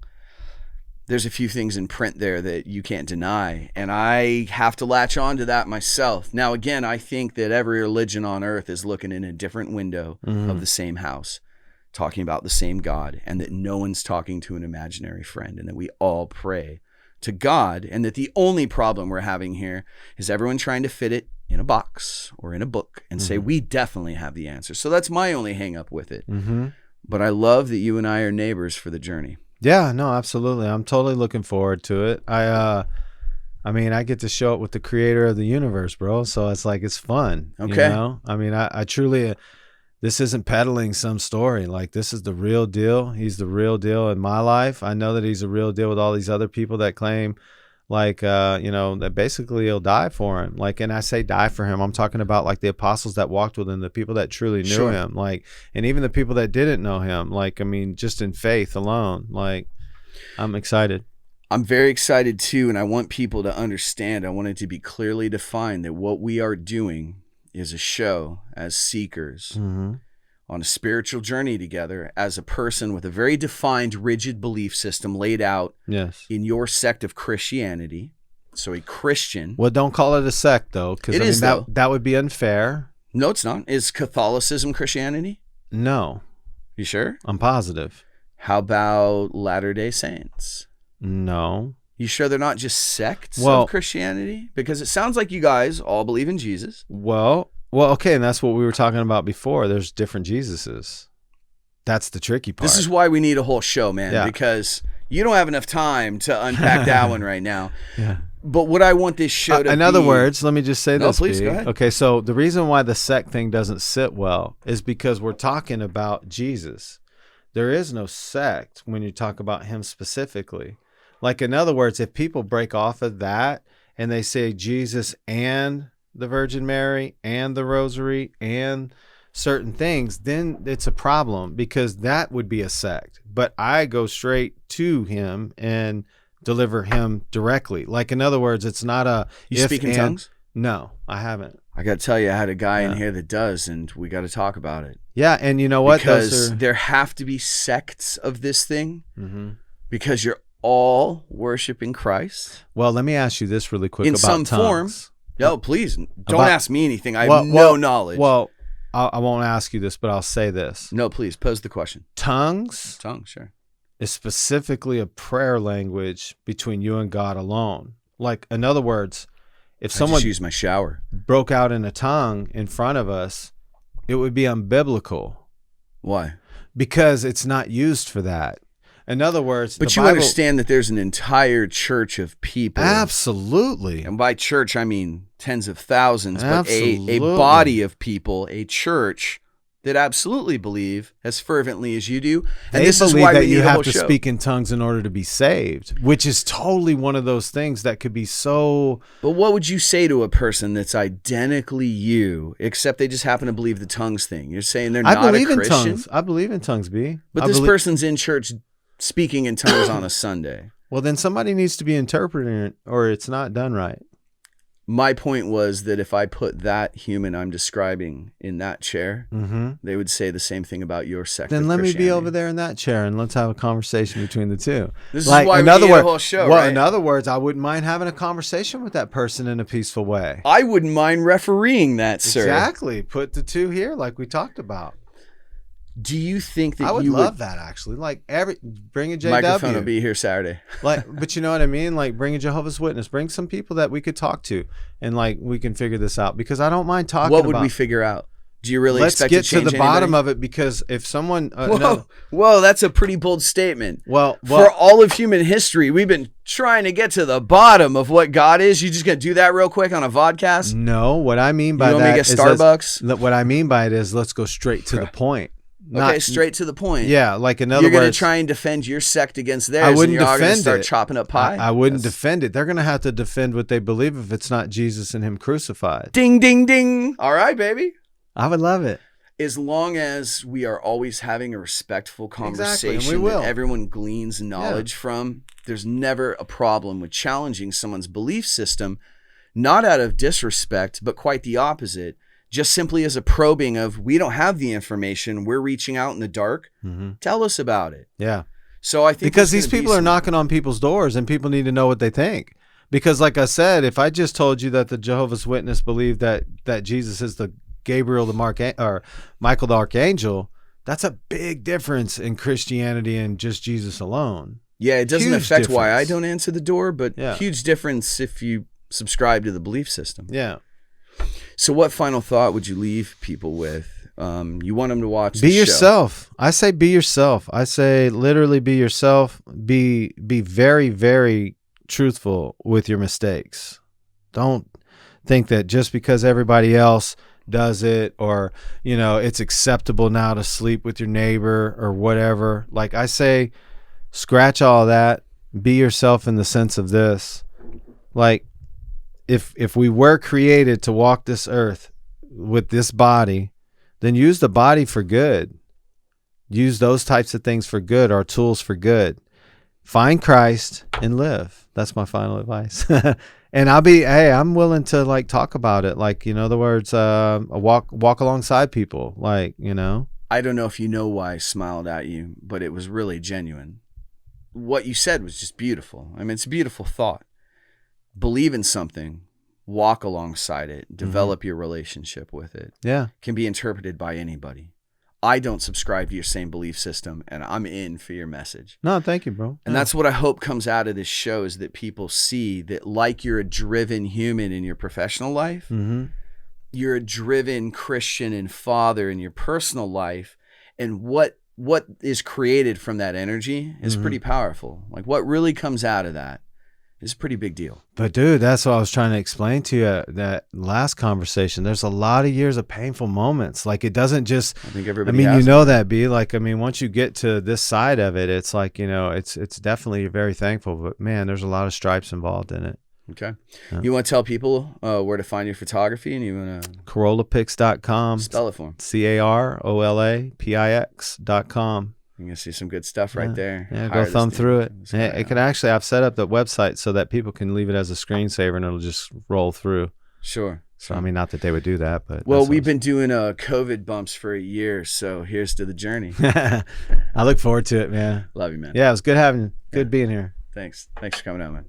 there's a few things in print there that you can't deny. And I have to latch on to that myself. Now, again, I think that every religion on earth is looking in a different window of the same house, talking about the same God, and that no one's talking to an imaginary friend, and that we all pray to God, and that the only problem we're having here is everyone trying to fit it in a box or in a book and say, we definitely have the answer. So that's my only hang up with it. Mm-hmm. But I love that you and I are neighbors for the journey. Yeah, no, absolutely. I'm totally looking forward to it. I mean, I get to show up with the creator of the universe, bro. So it's like, it's fun. Okay. You know? I mean, I truly, this isn't peddling some story. Like, this is the real deal. He's the real deal in my life. I know that he's a real deal with all these other people that claim, like, that basically he'll die for him. Like, and I say die for him, I'm talking about like the apostles that walked with him, the people that truly knew him, like, and even the people that didn't know him. Like, I mean, just in faith alone. Like, I'm excited. I'm very excited too, and I want people to understand. I want it to be clearly defined that what we are doing is a show as seekers on a spiritual journey together as a person with a very defined, rigid belief system laid out Yes. in your sect of Christianity. So a Christian. Well, don't call it a sect, though, because It is, though. that would be unfair. No, it's not. Is Catholicism Christianity? No, You sure? I'm positive. How about Latter-day Saints? No. You sure they're not just sects Well- of Christianity? Because it sounds like you guys all believe in Jesus. Well, okay, and that's what we were talking about before. There's different Jesuses. That's the tricky part. This is why we need a whole show, man, Yeah. because you don't have enough time to unpack that one right now. Yeah. But what I want this show to In be... other words, let me just say No, this. please, B. go ahead. Okay, so the reason why the sect thing doesn't sit well is because we're talking about Jesus. There is no sect when you talk about him specifically. Like, in other words, if people break off of that and they say Jesus and the Virgin Mary and the Rosary and certain things, then it's a problem, because that would be a sect. But I go straight to him and deliver him directly. Like, in other words, it's not a... You speak in tongues? No, I haven't. I got to tell you, I had a guy in Yeah. here that does, and we got to talk about it. Yeah, and you know what? Because there have to be sects of this thing, Mhm. because you're all worshiping Christ Well, let me ask you this really quick in about some tongues. form. No, please, don't About- ask me anything. I have Well, no knowledge. Well, I won't ask you this, but I'll say this. No, please, pose the question. Tongues Tongue, sure. is specifically a prayer language between you and God alone. Like, in other words, if I someone just use my shower. broke out in a tongue in front of us, it would be unbiblical Why? because it's not used for that. In other words, But the you Bible, understand that there's an entire church of people. absolutely. And by church, I mean tens of thousands, but Absolutely. a body of people, a church that absolutely believe as fervently as you do. And They this is believe why that we need you a whole have to show. speak in tongues in order to be saved, which is totally one of those things that could be so. But what would you say to a person that's identically you, except they just happen to believe the tongues thing? You're saying they're I not believe a in Christian? tongues. I believe in tongues, B. But I this belie- person's in church speaking in tongues on a Sunday. Well, then somebody needs to be interpreting it, or it's not done right. My point was that if I put that human I'm describing in that chair, they would say the same thing about your sect. Then of let me be Christianity. over there in that chair and let's have a conversation between the two. This is why we need a whole show, well, right? in other words, I wouldn't mind having a conversation with that person in a peaceful way. I wouldn't mind refereeing that, sir. Exactly. Put the two here, like we talked about. Do you think that I would you love that actually. Like bring a JW. microphone will be here Saturday? Like, but you know what I mean? Like, bring a Jehovah's Witness, bring some people that we could talk to, and like we can figure this out because I don't mind talking. What would about, we figure out? Do you really Let's expect get to to change the bottom anybody? of it because if someone, Whoa, that's a pretty bold statement. well, For all of human history, we've been trying to get to the bottom of what God is. You just gonna do that real quick on a vodcast? no, what I mean by You want me that to get is Starbucks? what I mean by it is let's go straight to the point. Okay, straight to the point. Yeah, like in other You're going to words, try and defend your sect against theirs. I wouldn't and you're all gonna defend start it. chopping up pie. I wouldn't defend it. They're going to have to defend what they believe if it's not Jesus and Him crucified. Ding, ding, ding. All right, baby. I would love it. As long as we are always having a respectful conversation Exactly, and we will. that everyone gleans knowledge from, there's never a problem with challenging someone's belief system, not out of disrespect, but quite the opposite. Just simply as a probing of, we don't have the information, we're reaching out in the dark. Tell us about it. Yeah. So I think Because there's these gonna be people are some- knocking on people's doors and people need to know what they think. Because like I said, if I just told you that the Jehovah's Witness believe that Jesus is the Gabriel or Michael the Archangel, that's a big difference in Christianity and just Jesus alone. Yeah, it doesn't Huge affect why I difference. don't answer the door, but Yeah. huge difference if you subscribe to the belief system. Yeah. So what final thought would you leave people with? You want them to watch Be the yourself. I say be yourself. I say literally be yourself. Be very, very truthful with your mistakes. Don't think that just because everybody else does it or, you know, it's acceptable now to sleep with your neighbor or whatever. Like I say, scratch all that. Be yourself in the sense of this. Like if we were created to walk this earth with this body, then use the body for good. Use those types of things for good, our tools for good. Find Christ and live. That's my final advice. And I'm willing to like talk about it. Like, in other words, walk alongside people. Like, you know. I don't know if you know why I smiled at you, but it was really genuine. What you said was just beautiful. I mean, it's a beautiful thought. Believe in something, walk alongside it, develop your relationship with it. Yeah. Can be interpreted by anybody. I don't subscribe to your same belief system, and I'm in for your message. No, thank you, bro. And that's what I hope comes out of this show is that people see that like you're a driven human in your professional life, you're a driven Christian and father in your personal life, and what is created from that energy is pretty powerful. Like what really comes out of that is a pretty big deal. But dude, that's what I was trying to explain to you that last conversation. There's a lot of years of painful moments. Like it doesn't just, I think I everybody mean, has you know that, B. Like, I mean, once you get to this side of it, it's like, you know, it's definitely very thankful. But man, there's a lot of stripes involved in it. Okay. Yeah. You want to tell people where to find your photography, and you want to CorollaPix.com. spell it for them? CAROLAPIX.com. You can see some good stuff right there. Yeah, Hire go this thumb dude. through it. This Yeah, guy it could out. actually, I've set up the website so that people can leave it as a screensaver and it'll just roll through. Sure. So, I mean, not that they would do that, but. Well, that's we've been doing COVID bumps for a year, so here's to the journey. I look forward to it, man. Love you, man. Yeah, it was good having you. Good being here. Thanks for coming out, man.